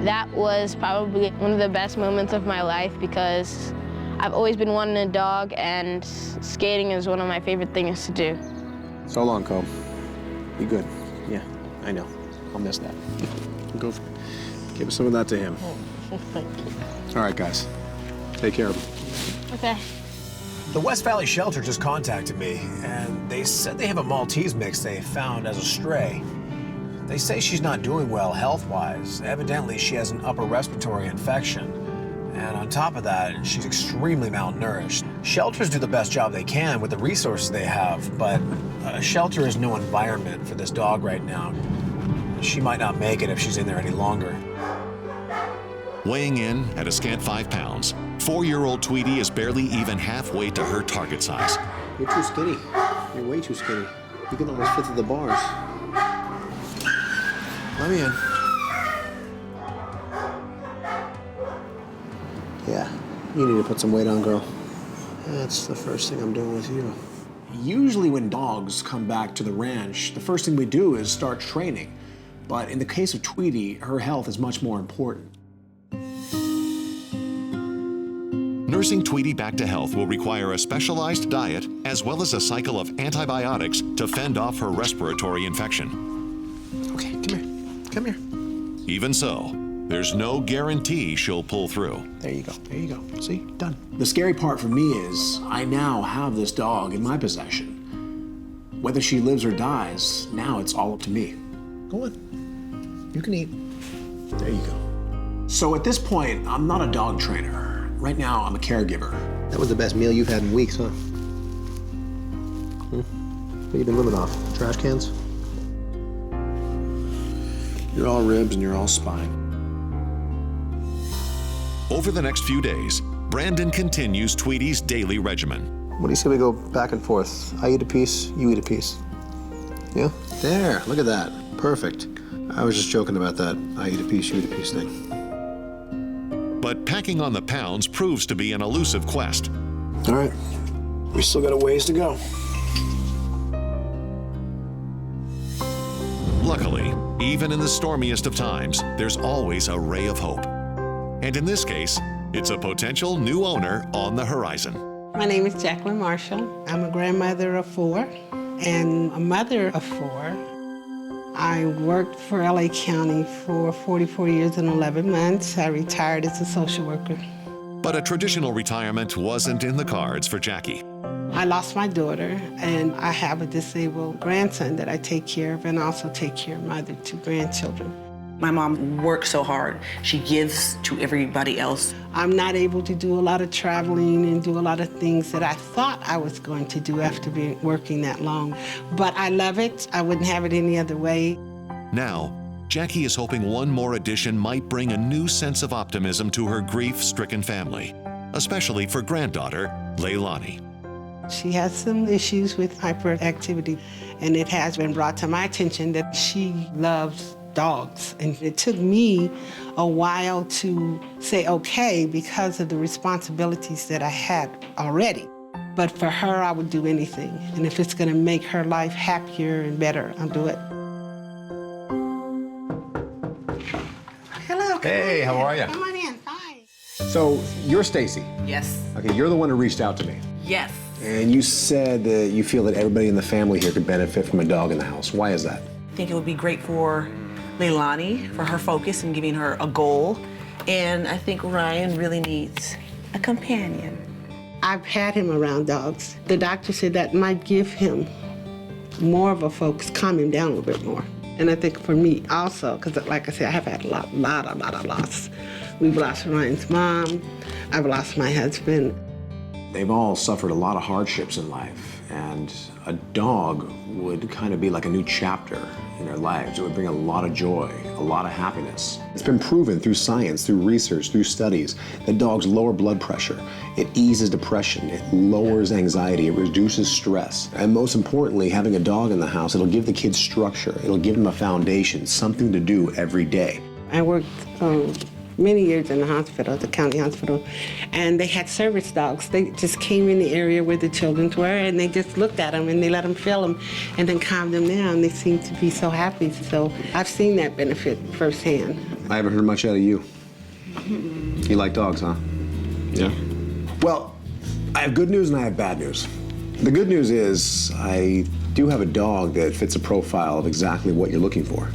That was probably one of the best moments of my life because I've always been wanting a dog, and skating is one of my favorite things to do. So long, Kobe. Be good. Yeah, I know. I'll miss that. Go give some of that to him. Thank you. All right, guys. Take care of him. Okay. The West Valley Shelter just contacted me, and they said they have a Maltese mix they found as a stray. They say she's not doing well health-wise. Evidently, she has an upper respiratory infection. And on top of that, she's extremely malnourished. Shelters do the best job they can with the resources they have, but a shelter is no environment for this dog right now. She might not make it if she's in there any longer. Weighing in at a scant 5 pounds, 4-year-old Tweety is barely even halfway to her target size. You're too skinny. You're way too skinny. You can almost fit through the bars. Let me in. Yeah, you need to put some weight on, girl. That's the first thing I'm doing with you. Usually when dogs come back to the ranch, the first thing we do is start training. But in the case of Tweety, her health is much more important. Nursing Tweety back to health will require a specialized diet as well as a cycle of antibiotics to fend off her respiratory infection. Okay, come here. Come here. Even so, there's no guarantee she'll pull through. There you go. There you go. See? Done. The scary part for me is I now have this dog in my possession. Whether she lives or dies, now it's all up to me. Go on. You can eat. There you go. So at this point, I'm not a dog trainer. Right now, I'm a caregiver. That was the best meal you've had in weeks, huh? What have you been living off? Trash cans? You're all ribs and you're all spine. Over the next few days, Brandon continues Tweety's daily regimen. What do you say we go back and forth? I eat a piece, you eat a piece. Yeah? There, look at that. Perfect. I was just joking about that I eat a piece, you eat a piece thing. But packing on the pounds proves to be an elusive quest. All right, we still got a ways to go. Luckily, even in the stormiest of times, there's always a ray of hope. And in this case, it's a potential new owner on the horizon. My name is Jacqueline Marshall. I'm a grandmother of 4 and a mother of 4. I worked for LA County for 44 years and 11 months. I retired as a social worker. But a traditional retirement wasn't in the cards for Jackie. I lost my daughter, and I have a disabled grandson that I take care of and also take care of my other 2 grandchildren. My mom works so hard. She gives to everybody else. I'm not able to do a lot of traveling and do a lot of things that I thought I was going to do after working that long. But I love it. I wouldn't have it any other way. Now, Jackie is hoping one more addition might bring a new sense of optimism to her grief-stricken family, especially for granddaughter Leilani. She has some issues with hyperactivity, and it has been brought to my attention that she loves dogs. And it took me a while to say okay because of the responsibilities that I had already. But for her, I would do anything. And if it's gonna make her life happier and better, I'll do it. Hello. Hey, how are you? Come on in, fine. So, you're Stacy. Yes. Okay, you're the one who reached out to me. Yes. And you said that you feel that everybody in the family here could benefit from a dog in the house. Why is that? I think it would be great for Leilani, for her focus and giving her a goal. And I think Ryan really needs a companion. I've had him around dogs. The doctor said that might give him more of a focus, calm him down a little bit more. And I think for me also, because like I said, I have had a lot of loss. We've lost Ryan's mom. I've lost my husband. They've all suffered a lot of hardships in life, and a dog would kind of be like a new chapter in their lives. It would bring a lot of joy, a lot of happiness. It's been proven through science, through research, through studies, that dogs lower blood pressure. It eases depression, it lowers anxiety, it reduces stress. And most importantly, having a dog in the house, it'll give the kids structure. It'll give them a foundation, something to do every day. I worked many years in the hospital, the county hospital, and they had service dogs. They just came in the area where the children were, and they just looked at them, and they let them feel them, and then calmed them down. They seemed to be so happy. So I've seen that benefit firsthand. I haven't heard much out of you. You like dogs, huh? Yeah. Well, I have good news and I have bad news. The good news is I do have a dog that fits a profile of exactly what you're looking for.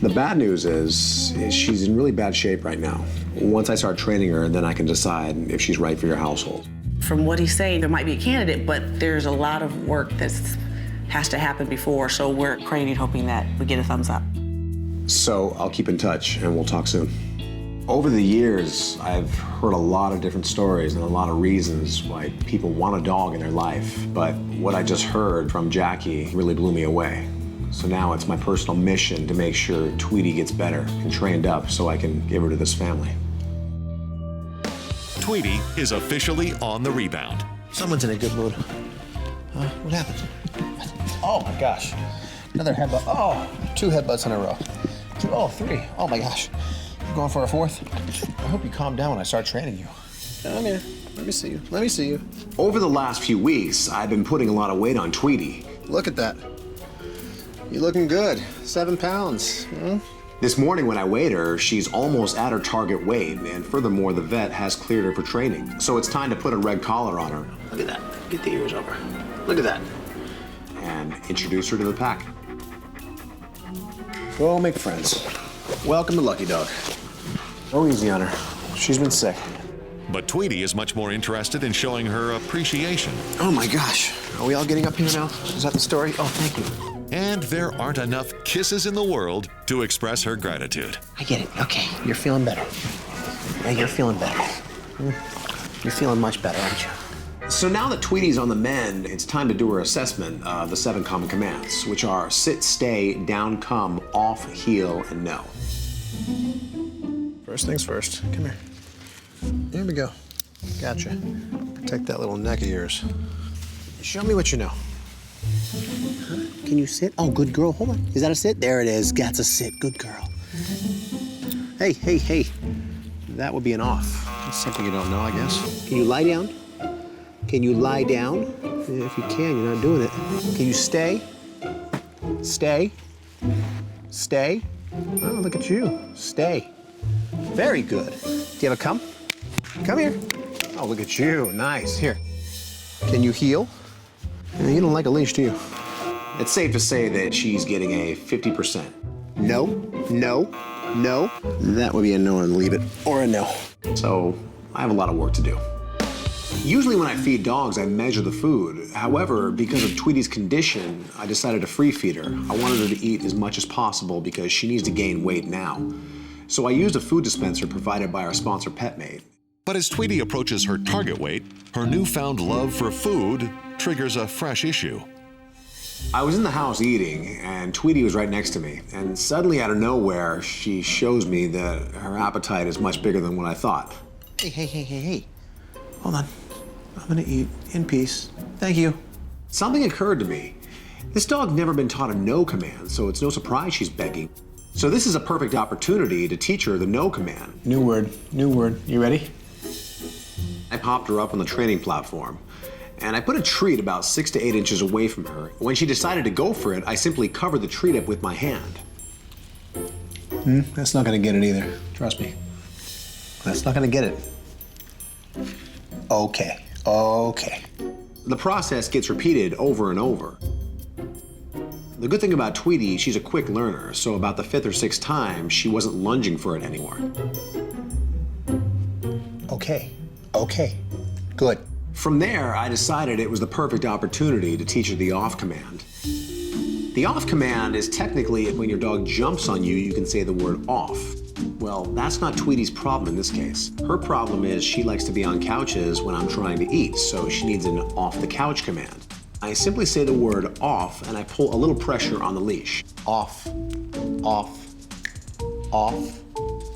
The bad news is she's in really bad shape right now. Once I start training her, then I can decide if she's right for your household. From what he's saying, there might be a candidate, but there's a lot of work that has to happen before, so we're praying and hoping that we get a thumbs up. So I'll keep in touch and we'll talk soon. Over the years, I've heard a lot of different stories and a lot of reasons why people want a dog in their life, but what I just heard from Jackie really blew me away. So now it's my personal mission to make sure Tweety gets better and trained up so I can give her to this family. Tweety is officially on the rebound. Someone's in a good mood. What happened? Oh my gosh. Another headbutt. Oh, 2 headbutts in a row. 2, oh, 3. Oh my gosh. You're going for a 4th? I hope you calm down when I start training you. Come here. Let me see you. Let me see you. Over the last few weeks, I've been putting a lot of weight on Tweety. Look at that. You're looking good. 7 pounds. This morning when I weighed her, she's almost at her target weight, and furthermore, the vet has cleared her for training. So it's time to put a red collar on her. Look at that. Get the ears over. Look at that. And introduce her to the pack. Go make friends. Welcome to Lucky Dog. Go easy on her. She's been sick. But Tweety is much more interested in showing her appreciation. Oh my gosh. Are we all getting up here now? Is that the story? Oh, thank you. And there aren't enough kisses in the world to express her gratitude. I get it. Okay, you're feeling better. Yeah, you're feeling better. You're feeling much better, aren't you? So now that Tweety's on the mend, it's time to do her assessment of the 7 common commands, which are sit, stay, down, come, off, heel, and no. First things first. Come here. Here we go. Gotcha. Protect that little neck of yours. Show me what you know. Can you sit? Oh, good girl. Hold on. Is that a sit? There it is. That's a sit. Good girl. Hey, hey, hey. That would be an off. That's something you don't know, I guess. Can you lie down? Can you lie down? If you can, you're not doing it. Can you stay? Stay. Stay. Oh, look at you. Stay. Very good. Do you have a come? Come here. Oh, look at you. Nice. Here. Can you heel? You don't like a leash, do you? it's safe to say that she's getting a 50%. No, no, no. That would be a no and leave it, or a no. So I have a lot of work to do. Usually when I feed dogs, I measure the food. However, because of Tweety's condition, I decided to free feed her. I wanted her to eat as much as possible because she needs to gain weight now. So I used a food dispenser provided by our sponsor PetMate. But as Tweety approaches her target weight, her newfound love for food triggers a fresh issue. I was in the house eating, and Tweety was right next to me. And suddenly, out of nowhere, she shows me that her appetite is much bigger than what I thought. Hey. Hold on. I'm gonna eat in peace. Thank you. Something occurred to me. This dog's never been taught a no command, so it's no surprise she's begging. So this is a perfect opportunity to teach her the no command. New word. You ready? I popped her up on the training platform, and I put a treat about 6 to 8 inches away from her. When she decided to go for it, I simply covered the treat up with my hand. That's not gonna get it either. Trust me. That's not gonna get it. Okay. The process gets repeated over and over. The good thing about Tweety, she's a quick learner, so about the 5th or 6th time, she wasn't lunging for it anymore. Okay. Good. From there, I decided it was the perfect opportunity to teach her the off command. The off command is technically when your dog jumps on you, you can say the word off. Well, that's not Tweety's problem in this case. Her problem is she likes to be on couches when I'm trying to eat, so she needs an off the couch command. I simply say the word off and I pull a little pressure on the leash. Off.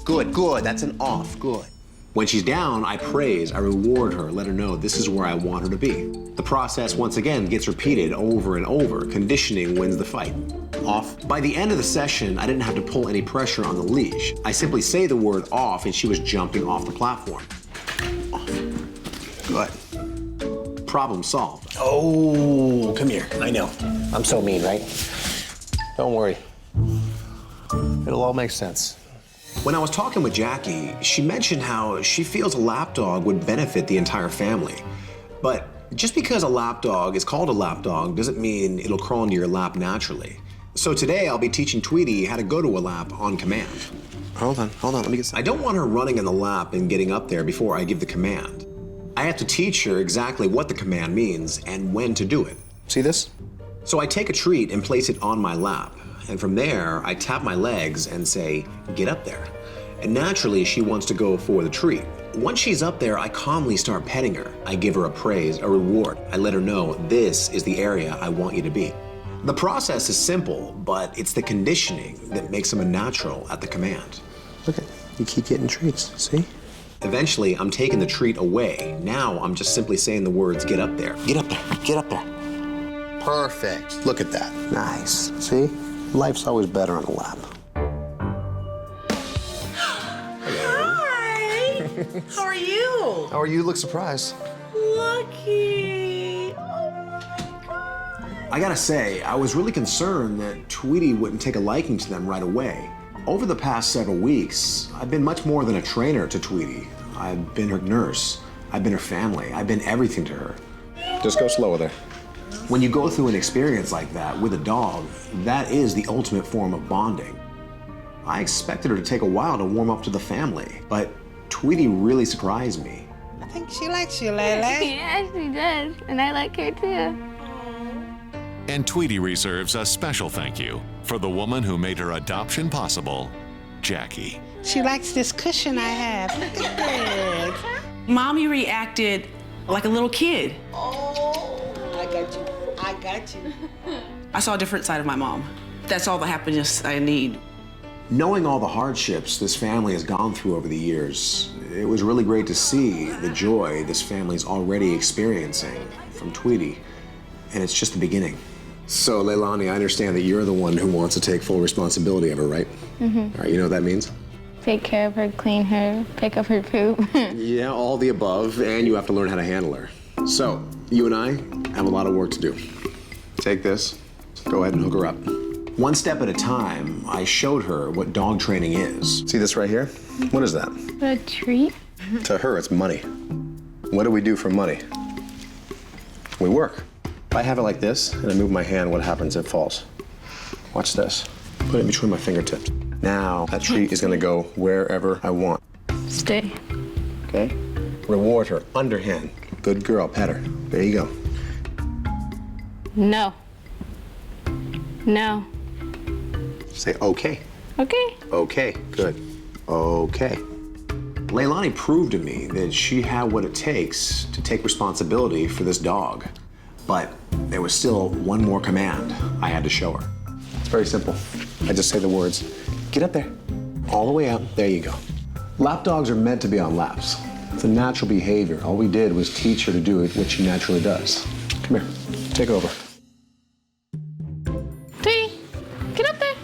Good. That's an off. Good. When she's down, I praise, I reward her, let her know this is where I want her to be. The process, once again, gets repeated over and over. Conditioning wins the fight. Off. By the end of the session, I didn't have to pull any pressure on the leash. I simply say the word off and she was jumping off the platform. Off. Good. Problem solved. Oh, come here. I know. I'm so mean, right? Don't worry. It'll all make sense. When I was talking with Jackie, she mentioned how she feels a lapdog would benefit the entire family. But just because a lapdog is called a lapdog doesn't mean it'll crawl into your lap naturally. So today I'll be teaching Tweety how to go to a lap on command. Hold on, let me get some. I don't want her running in the lap and getting up there before I give the command. I have to teach her exactly what the command means and when to do it. See this? So I take a treat and place it on my lap. And from there, I tap my legs and say, get up there. And naturally, she wants to go for the treat. Once she's up there, I calmly start petting her. I give her a praise, a reward. I let her know this is the area I want you to be. The process is simple, but it's the conditioning that makes them a natural at the command. Look at you keep getting treats, see? Eventually, I'm taking the treat away. Now, I'm just simply saying the words, get up there. Get up there, get up there. Perfect. Look at that. Nice. See? Life's always better on a lap. Hi. How are you? How are you? Look surprised. Lucky. Oh my God. I gotta say, I was really concerned that Tweety wouldn't take a liking to them right away. Over the past several weeks, I've been much more than a trainer to Tweety. I've been her nurse. I've been her family. I've been everything to her. Just go slower there. When you go through an experience like that with a dog, that is the ultimate form of bonding. I expected her to take a while to warm up to the family, but Tweety really surprised me. I think she likes you, Layla. Yeah, she does. And I like her too. And Tweety reserves a special thank you for the woman who made her adoption possible, Jackie. She likes this cushion I have. Look at this. Mommy reacted like a little kid. Oh, I got you. I saw a different side of my mom. That's all the happiness I need. Knowing all the hardships this family has gone through over the years, it was really great to see the joy this family's already experiencing from Tweety. And it's just the beginning. So, Leilani, I understand that you're the one who wants to take full responsibility of her, right? Mm-hmm. All right, you know what that means? Take care of her, clean her, pick up her poop. Yeah, all the above, and you have to learn how to handle her. So, you and I have a lot of work to do. Take this, go ahead and hook her up. One step at a time, I showed her what dog training is. See this right here? What is that? A treat? To her, it's money. What do we do for money? We work. I have it like this and I move my hand, what happens? It falls. Watch this. Put it between my fingertips. Now that treat is gonna go wherever I want. Stay. Okay? Reward her, underhand. Good girl, pet her. There you go. No. No. Say okay. Okay. Okay, good. Okay. Leilani proved to me that she had what it takes to take responsibility for this dog. But there was still one more command I had to show her. It's very simple. I just say the words, get up there. All the way up, there you go. Lap dogs are meant to be on laps. It's a natural behavior. All we did was teach her to do it, what she naturally does. Come here, take over. Tweety, get up there.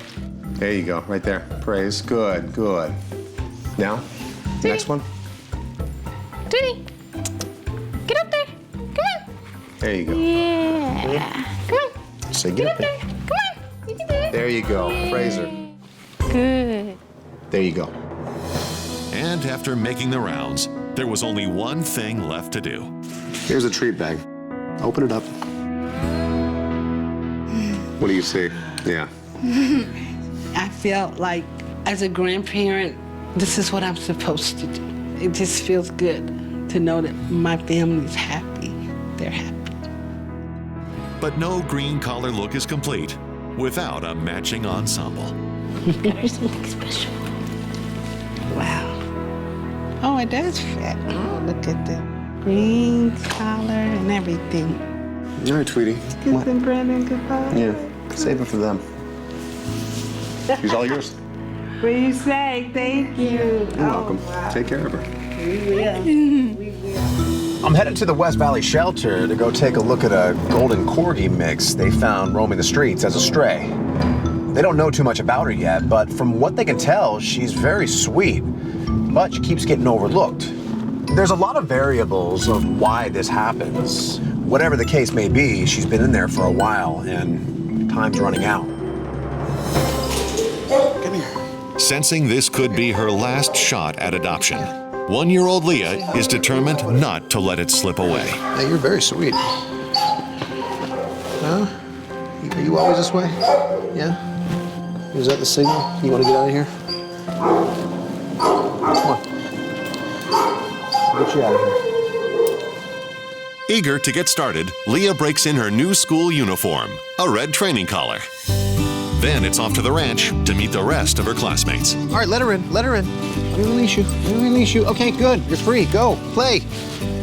There you go, right there. Praise, good, good. Now, next one. Tweety, get up there. Come on. There you go. Yeah. Come on. Say get up there. Come on. You can do it. There you go, praise her. Good. There you go. And after making the rounds, there was only one thing left to do. Here's a treat bag. Open it up. What do you see? Yeah. I felt like, as a grandparent, this is what I'm supposed to do. It just feels good to know that my family's happy. They're happy. But no green collar look is complete without a matching ensemble. Got her something special. Wow. Oh, it does fit. Oh, look at the green collar and everything. All right, Tweety. Kiss them, Brandon, goodbye. Yeah, save it for them. She's all yours. What do you say? Thank you. You're welcome. Wow. Take care of her. We will. We will. I'm headed to the West Valley shelter to go take a look at a Golden Corgi mix they found roaming the streets as a stray. They don't know too much about her yet, but from what they can tell, she's very sweet, but she keeps getting overlooked. There's a lot of variables of why this happens. Whatever the case may be, she's been in there for a while, and time's running out. Come here. Sensing this could be her last shot at adoption, 1-year-old Leah is determined not to let it slip away. Hey, you're very sweet. Huh? Are you always this way? Yeah? Is that the signal? You want to get out of here? Come on. I'll get you out of here. Eager to get started, Leah breaks in her new school uniform, a red training collar. Then it's off to the ranch to meet the rest of her classmates. All right, let her in, let her in. Let me release you, let me release you. Okay, good, you're free, go, play,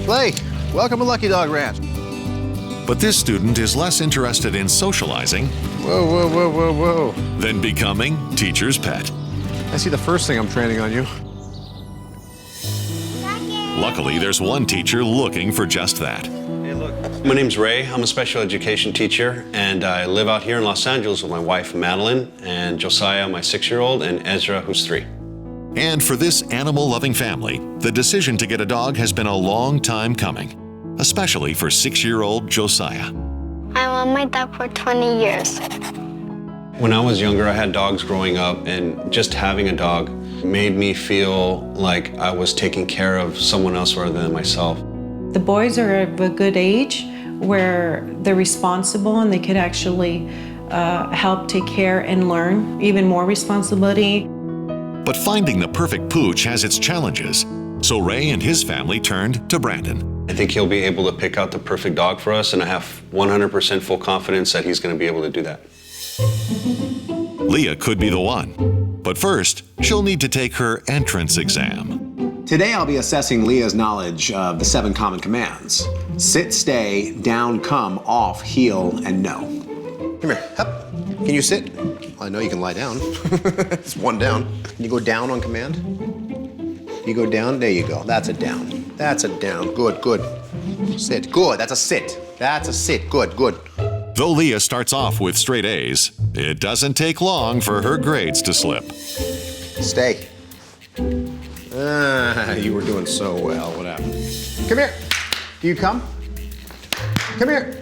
play. Welcome to Lucky Dog Ranch. But this student is less interested in socializing Whoa, whoa, whoa, whoa, whoa. than becoming teacher's pet. I see the first thing I'm training on you. Luckily, there's one teacher looking for just that. Hey, look. My name's Ray. I'm a special education teacher, and I live out here in Los Angeles with my wife, Madeline, and Josiah, my 6-year-old, and Ezra, who's 3. And for this animal-loving family, the decision to get a dog has been a long time coming, especially for 6-year-old Josiah. I want my dog for 20 years. When I was younger, I had dogs growing up, and just having a dog made me feel like I was taking care of someone else rather than myself. The boys are of a good age where they're responsible and they could actually help take care and learn even more responsibility. But finding the perfect pooch has its challenges, so Ray and his family turned to Brandon. I think he'll be able to pick out the perfect dog for us, and I have 100% full confidence that he's going to be able to do that. Leah could be the one, but first, she'll need to take her entrance exam. Today I'll be assessing Leah's knowledge of the 7 common commands. Sit, stay, down, come, off, heel, and no. Come here, up. Can you sit? Well, I know you can lie down. It's one down. Can you go down on command? You go down, there you go. That's a down. That's a down, good, good. Sit, good, that's a sit. That's a sit, good, good. Though Leah starts off with straight A's, it doesn't take long for her grades to slip. Stay. You were doing so well. What happened? Come here. Do you come? Come here.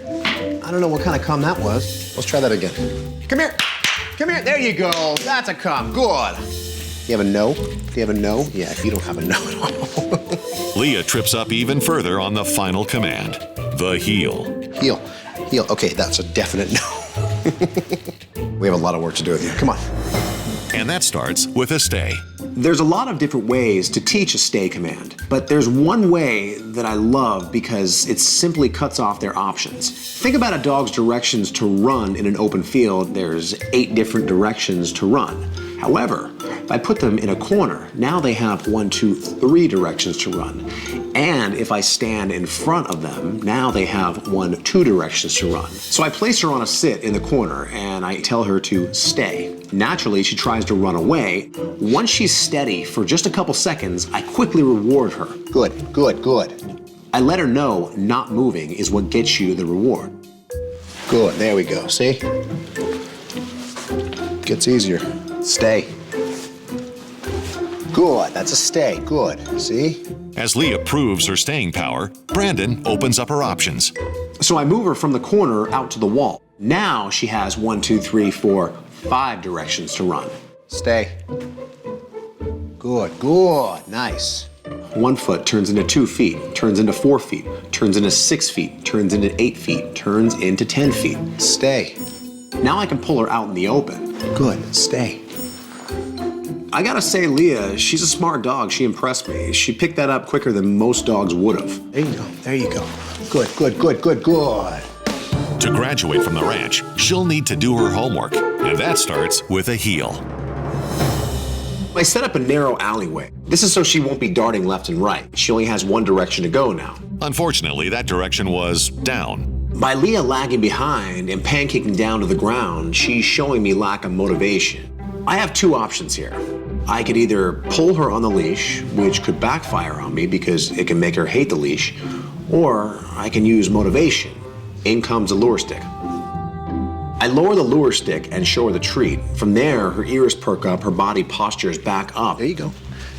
I don't know what kind of come that was. Let's try that again. Come here. Come here. There you go. That's a come. Good. You have a no? Do you have a no? Yeah, you don't have a no at all. Leah trips up even further on the final command, the heel. Heel. heel. Okay, that's a definite no. We have a lot of work to do with you. Come on. And that starts with a stay. There's a lot of different ways to teach a stay command, but there's one way that I love because it simply cuts off their options. Think about a dog's directions to run in an open field. There's 8 different directions to run. However, if I put them in a corner, now they have 1, 2, 3 directions to run. And if I stand in front of them, now they have 1, 2 directions to run. So I place her on a sit in the corner and I tell her to stay. Naturally, she tries to run away. Once she's steady for just a couple seconds, I quickly reward her. Good, good, good. I let her know not moving is what gets you the reward. Good, there we go, see? Gets easier. Stay. Good, that's a stay, good, see? As Leah proves her staying power, Brandon opens up her options. So I move her from the corner out to the wall. Now she has 1, 2, 3, 4, 5 directions to run. Stay. Good, good, nice. 1 foot turns into 2 feet, turns into 4 feet, turns into 6 feet, turns into 8 feet, turns into 10 feet. Stay. Now I can pull her out in the open. Good, stay. I gotta say, Leah, she's a smart dog. She impressed me. She picked that up quicker than most dogs would have. There you go, there you go. Good, good, good, good, good. To graduate from the ranch, she'll need to do her homework, and that starts with a heel. I set up a narrow alleyway. This is so she won't be darting left and right. She only has 1 direction to go now. Unfortunately, that direction was down. By Leah lagging behind and pancaking down to the ground, she's showing me lack of motivation. I have 2 options here. I could either pull her on the leash, which could backfire on me because it can make her hate the leash, or I can use motivation. In comes a lure stick. I lower the lure stick and show her the treat. From there, her ears perk up, her body postures back up. There you go.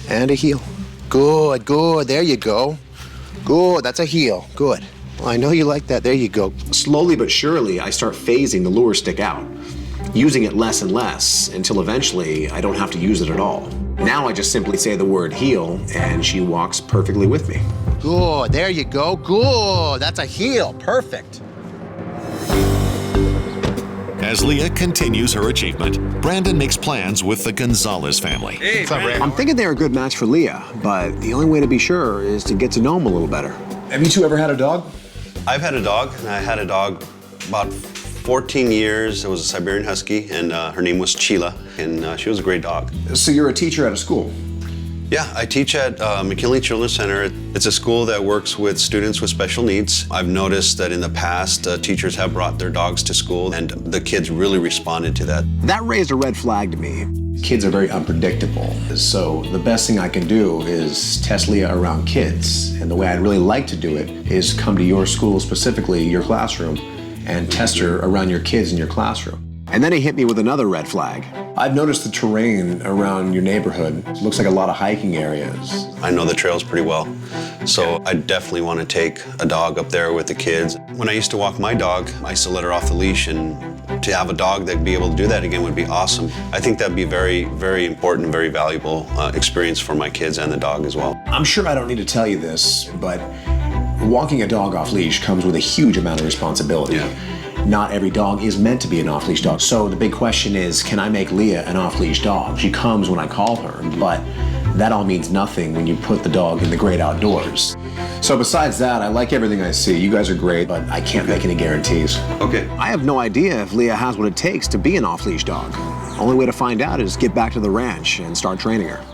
And a heel. Good, good, there you go. Good, that's a heel, good. Well, I know you like that, there you go. Slowly but surely, I start phasing the lure stick out, using it less and less until eventually I don't have to use it at all. Now I just simply say the word heel and she walks perfectly with me. Good, there you go, good, that's a heel, perfect. As Leah continues her achievement, Brandon makes plans with the Gonzalez family. Hey, I'm thinking they're a good match for Leah, but the only way to be sure is to get to know them a little better. Have you 2 ever had a dog? I've had a dog. I had a dog about 14 years. It was a Siberian Husky, and her name was Sheila, and she was a great dog. So you're a teacher at a school? Yeah, I teach at McKinley Children's Center. It's a school that works with students with special needs. I've noticed that in the past, teachers have brought their dogs to school, and the kids really responded to that. That raised a red flag to me. Kids are very unpredictable, so the best thing I can do is test Leah around kids. And the way I'd really like to do it is come to your school, specifically your classroom, and test her around your kids in your classroom. And then he hit me with another red flag. I've noticed the terrain around your neighborhood. It looks like a lot of hiking areas. I know the trails pretty well, so I definitely want to take a dog up there with the kids. When I used to walk my dog, I used to let her off the leash, and to have a dog that'd be able to do that again would be awesome. I think that'd be very, very important and very valuable experience for my kids and the dog as well. I'm sure I don't need to tell you this, but walking a dog off leash comes with a huge amount of responsibility. Yeah. Not every dog is meant to be an off-leash dog. So the big question is, can I make Leah an off-leash dog? She comes when I call her, but that all means nothing when you put the dog in the great outdoors. So besides that, I like everything I see. You guys are great, but I can't make any guarantees. Okay. I have no idea if Leah has what it takes to be an off-leash dog. Only way to find out is get back to the ranch and start training her.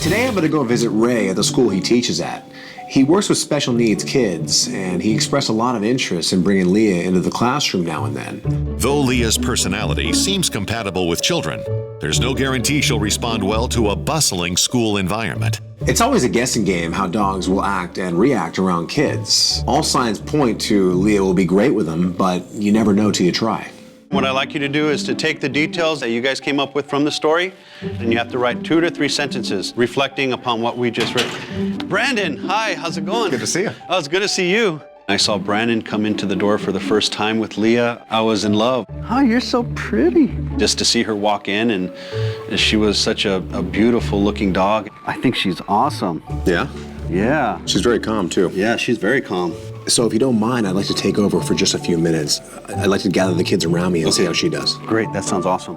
Today I'm gonna go visit Ray at the school he teaches at. He works with special needs kids, and he expressed a lot of interest in bringing Leah into the classroom now and then. Though Leah's personality seems compatible with children, there's no guarantee she'll respond well to a bustling school environment. It's always a guessing game how dogs will act and react around kids. All signs point to Leah will be great with them, but you never know till you try. What I'd like you to do is to take the details that you guys came up with from the story, and you have to write 2 to 3 sentences reflecting upon what we just read. Brandon, hi, how's it going? Good to see you. Oh, it's good to see you. I saw Brandon come into the door for the first time with Leah. I was in love. Oh, you're so pretty. Just to see her walk in, and she was such a beautiful looking dog. I think she's awesome. Yeah? Yeah. She's very calm, too. Yeah, she's very calm. So if you don't mind, I'd like to take over for just a few minutes. I'd like to gather the kids around me and see how she does. Great, that sounds awesome.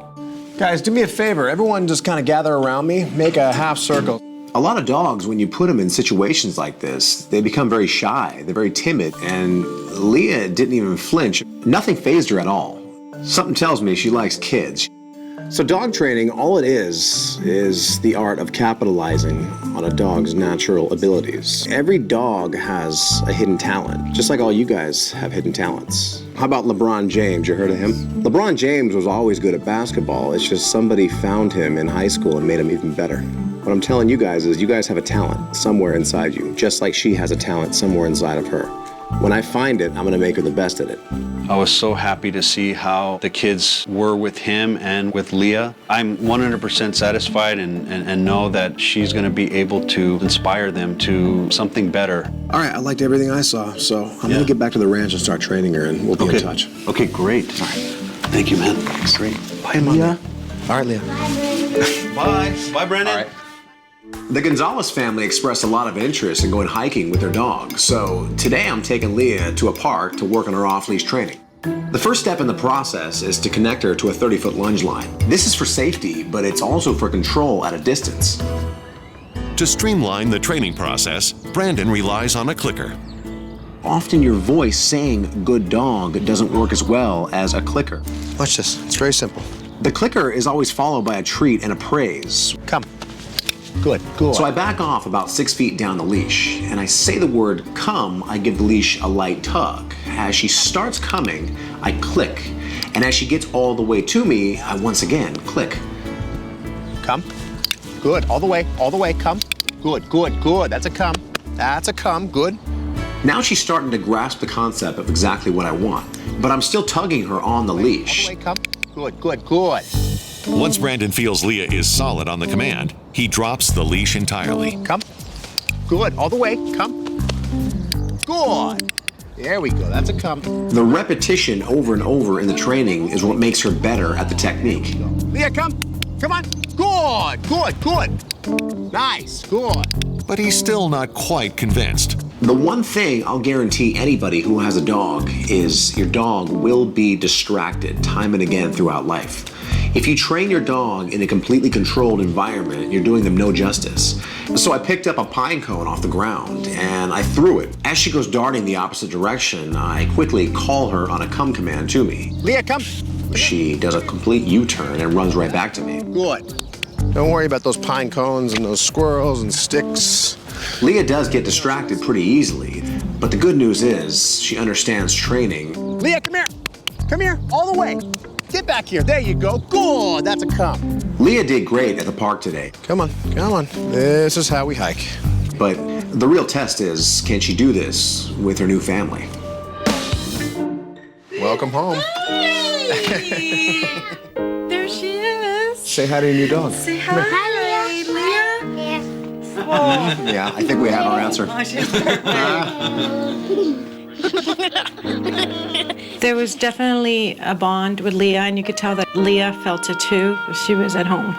Guys, do me a favor. Everyone just kind of gather around me, make a half circle. A lot of dogs, when you put them in situations like this, they become very shy. They're very timid. And Leah didn't even flinch. Nothing fazed her at all. Something tells me she likes kids. So dog training, all it is the art of capitalizing on a dog's natural abilities. Every dog has a hidden talent, just like all you guys have hidden talents. How about LeBron James? You heard of him? LeBron James was always good at basketball. It's just somebody found him in high school and made him even better. What I'm telling you guys is you guys have a talent somewhere inside you, just like she has a talent somewhere inside of her. When I find it, I'm gonna make her the best at it. I was so happy to see how the kids were with him and with Leah. I'm 100% satisfied and know that she's gonna be able to inspire them to something better. All right, I liked everything I saw, so I'm gonna get back to the ranch and start training her, and we'll be in touch. Okay, great. All right. Thank you, man. Great. Bye, Leah. All right, Leah. Bye. Bye, Brandon. All right. The Gonzalez family expressed a lot of interest in going hiking with their dog, so today I'm taking Leah to a park to work on her off-leash training. The first step in the process is to connect her to a 30-foot lunge line. This is for safety, but it's also for control at a distance. To streamline the training process, Brandon relies on a clicker. Often your voice saying good dog doesn't work as well as a clicker. Watch this, it's very simple. The clicker is always followed by a treat and a praise. Come. Good, good. So I back off about 6 feet down the leash, and I say the word come, I give the leash a light tug. As she starts coming, I click, and as she gets all the way to me, I once again click. Come. Good, all the way, come. Good, good, good, that's a come. That's a come, good. Now she's starting to grasp the concept of exactly what I want, but I'm still tugging her on the leash. All the way, come. Good, good, good. Once Brandon feels Leah is solid on the command, he drops the leash entirely. Come. Good. All the way. Come. Good. There we go. That's a come. The repetition over and over in the training is what makes her better at the technique. Leah, come. Come on. Good. Good. Good. Nice. Good. But he's still not quite convinced. The one thing I'll guarantee anybody who has a dog is your dog will be distracted time and again throughout life. If you train your dog in a completely controlled environment, you're doing them no justice. So I picked up a pine cone off the ground and I threw it. As she goes darting the opposite direction, I quickly call her on a come command to me. Leah, come. She does a complete U-turn and runs right back to me. Good. Don't worry about those pine cones and those squirrels and sticks. Leah does get distracted pretty easily, but the good news is she understands training. Leah, come here. Come here, all the way. Get back here. There you go. Good. That's a come. Leah did great at the park today. Come on. Come on. This is how we hike. But the real test is, can she do this with her new family? Welcome home. There she is. Say hi to your new dog. Say hi, Leah. Oh. Yeah, I think we have our answer. Oh, she's There was definitely a bond with Leah, and you could tell that Leah felt it too. She was at home.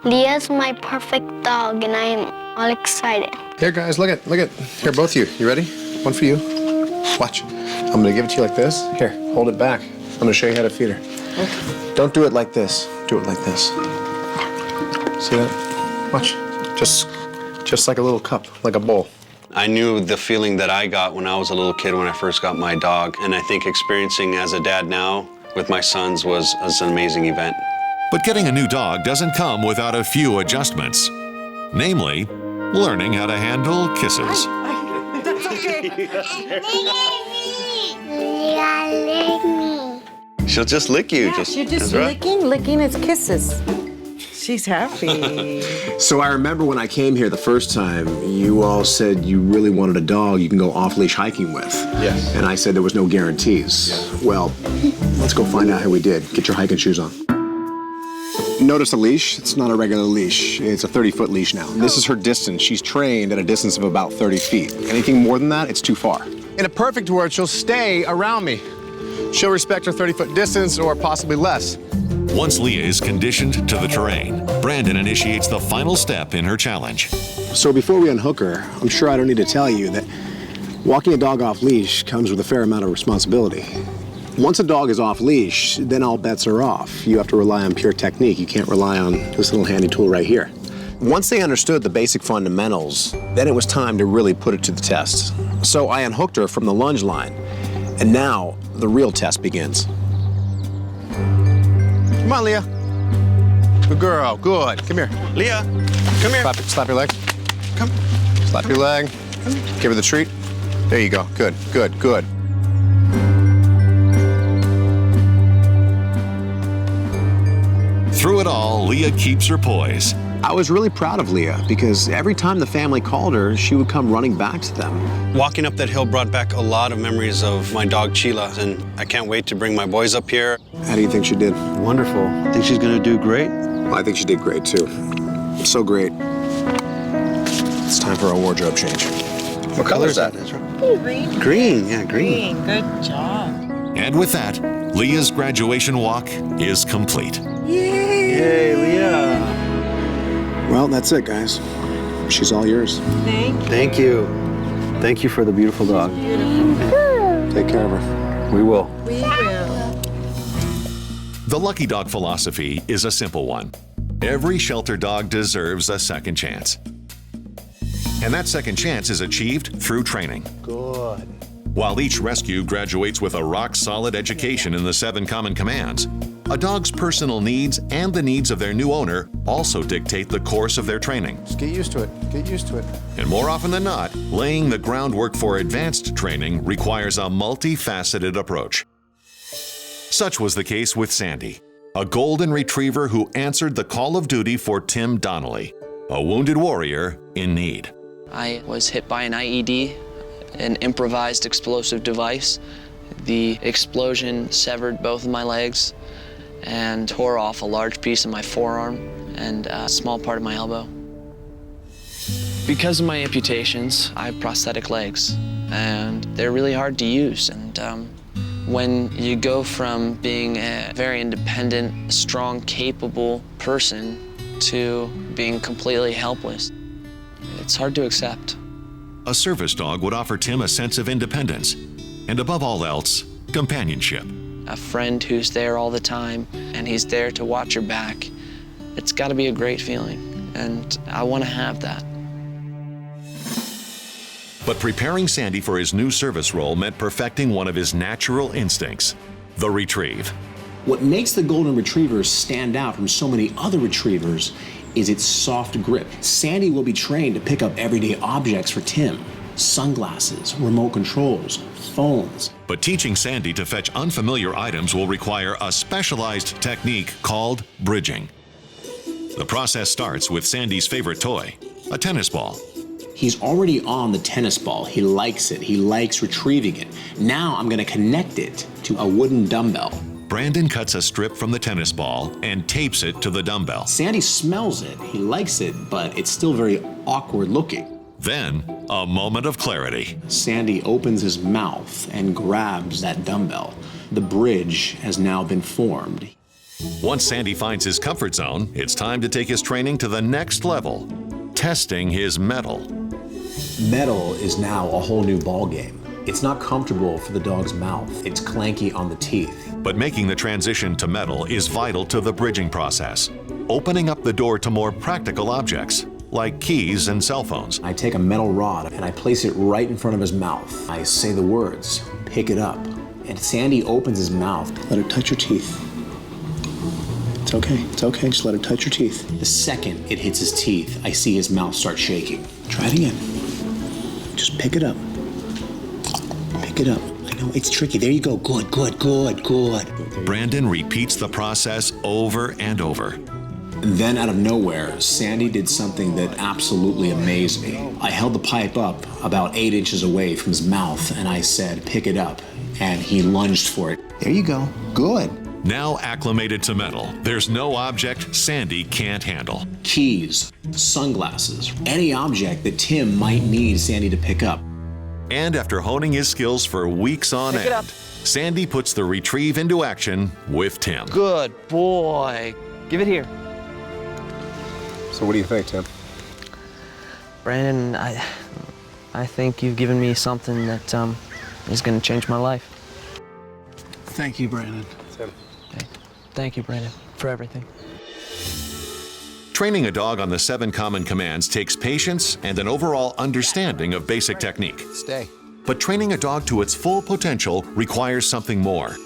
Leah's my perfect dog, and I am all excited. Here, guys, look at. Here, both of you. You ready? One for you. Watch. I'm gonna give it to you like this. Here, hold it back. I'm gonna show you how to feed her. Okay. Don't do it like this. Do it like this. See that? Watch. Just like a little cup, like a bowl. I knew the feeling that I got when I was a little kid when I first got my dog, and I think experiencing as a dad now with my sons was an amazing event. But getting a new dog doesn't come without a few adjustments. Namely, learning how to handle kisses. That's okay. She'll just lick you. Yeah, she's just licking. Licking is kisses. She's happy. So I remember when I came here the first time, you all said you really wanted a dog you can go off-leash hiking with. Yes. And I said there was no guarantees. Yes. Well, let's go find out how we did. Get your hiking shoes on. Notice the leash? It's not a regular leash. It's a 30-foot leash now. This is her distance. She's trained at a distance of about 30 feet. Anything more than that, it's too far. In a perfect world, she'll stay around me. She'll respect her 30-foot distance or possibly less. Once Leah is conditioned to the terrain, Brandon initiates the final step in her challenge. So before we unhook her, I'm sure I don't need to tell you that Walking a dog off leash comes with a fair amount of responsibility. Once a dog is off leash, then all bets are off. You have to rely on pure technique. You can't rely on this little handy tool right here. Once they understood the basic fundamentals, then it was time to really put it to the test. So I unhooked her from the lunge line, and now the real test begins. Come on, Leah. Good girl, good. Come here. Leah, come here. Slap your leg. Come. Slap your leg. Give her the treat. There you go. Good, good, good. Through it all, Leah keeps her poise. I was really proud of Leah because every time the family called her, she would come running back to them. Walking up that hill brought back a lot of memories of my dog Sheila, and I can't wait to bring my boys up here. How do you think she did? Wonderful. I think she's gonna do great. Well, I think she did great too. So great. It's time for a wardrobe change. What color is that? Green. Green, yeah, green. Good job. And with that, Leah's graduation walk is complete. Yay, Leah. Well, that's it, guys. She's all yours. Thank you. Thank you for the beautiful dog. Take care of her. We will. We will. The Lucky Dog philosophy is a simple one. Every shelter dog deserves a second chance. And that second chance is achieved through training. Good. While each rescue graduates with a rock-solid education in the 7 common commands, a dog's personal needs and the needs of their new owner also dictate the course of their training. Just get used to it. Get used to it. And more often than not, laying the groundwork for advanced training requires a multifaceted approach. Such was the case with Sandy, a Golden Retriever who answered the call of duty for Tim Donnelly, a wounded warrior in need. I was hit by an IED, an improvised explosive device. The explosion severed both of my legs and tore off a large piece of my forearm and a small part of my elbow. Because of my amputations, I have prosthetic legs, and they're really hard to use. And when you go from being a very independent, strong, capable person to being completely helpless, it's hard to accept. A service dog would offer Tim a sense of independence, and above all else, companionship. A friend who's there all the time, and he's there to watch your back. It's got to be a great feeling, and I want to have that. But preparing Sandy for his new service role meant perfecting one of his natural instincts, the retrieve. What makes the Golden Retriever stand out from so many other retrievers is its soft grip. Sandy will be trained to pick up everyday objects for Tim. Sunglasses, remote controls, phones. But teaching Sandy to fetch unfamiliar items will require a specialized technique called bridging. The process starts with Sandy's favorite toy, a tennis ball. He's already on the tennis ball. He likes it. He likes retrieving it. Now I'm going to connect it to a wooden dumbbell. Brandon cuts a strip from the tennis ball and tapes it to the dumbbell. Sandy smells it. He likes it, but it's still very awkward looking. Then, a moment of clarity. Sandy opens his mouth and grabs that dumbbell. The bridge has now been formed. Once Sandy finds his comfort zone, it's time to take his training to the next level, testing his mettle. Mettle is now a whole new ballgame. It's not comfortable for the dog's mouth. It's clanky on the teeth. But making the transition to mettle is vital to the bridging process, opening up the door to more practical objects, like keys and cell phones. I take a metal rod and I place it right in front of his mouth. I say the words, pick it up. And Sandy opens his mouth. Let her touch your teeth. It's okay, just let her touch your teeth. The second it hits his teeth, I see his mouth start shaking. Try it again. Just pick it up. Pick it up. I know, it's tricky. There you go. Good. Brandon repeats the process over and over. And then out of nowhere, Sandy did something that absolutely amazed me. I held the pipe up about 8 inches away from his mouth and I said, pick it up. And he lunged for it. There you go. Good. Now acclimated to metal, there's no object Sandy can't handle. Keys, sunglasses, any object that Tim might need Sandy to pick up. And after honing his skills for weeks on end, Sandy puts the retrieve into action with Tim. Good boy. Give it here. So what do you think, Tim? Brandon, I think you've given me something that is going to change my life. Thank you, Brandon. Okay. Thank you, Brandon, for everything. Training a dog on the 7 common commands takes patience and an overall understanding of basic technique. Stay. But training a dog to its full potential requires something more: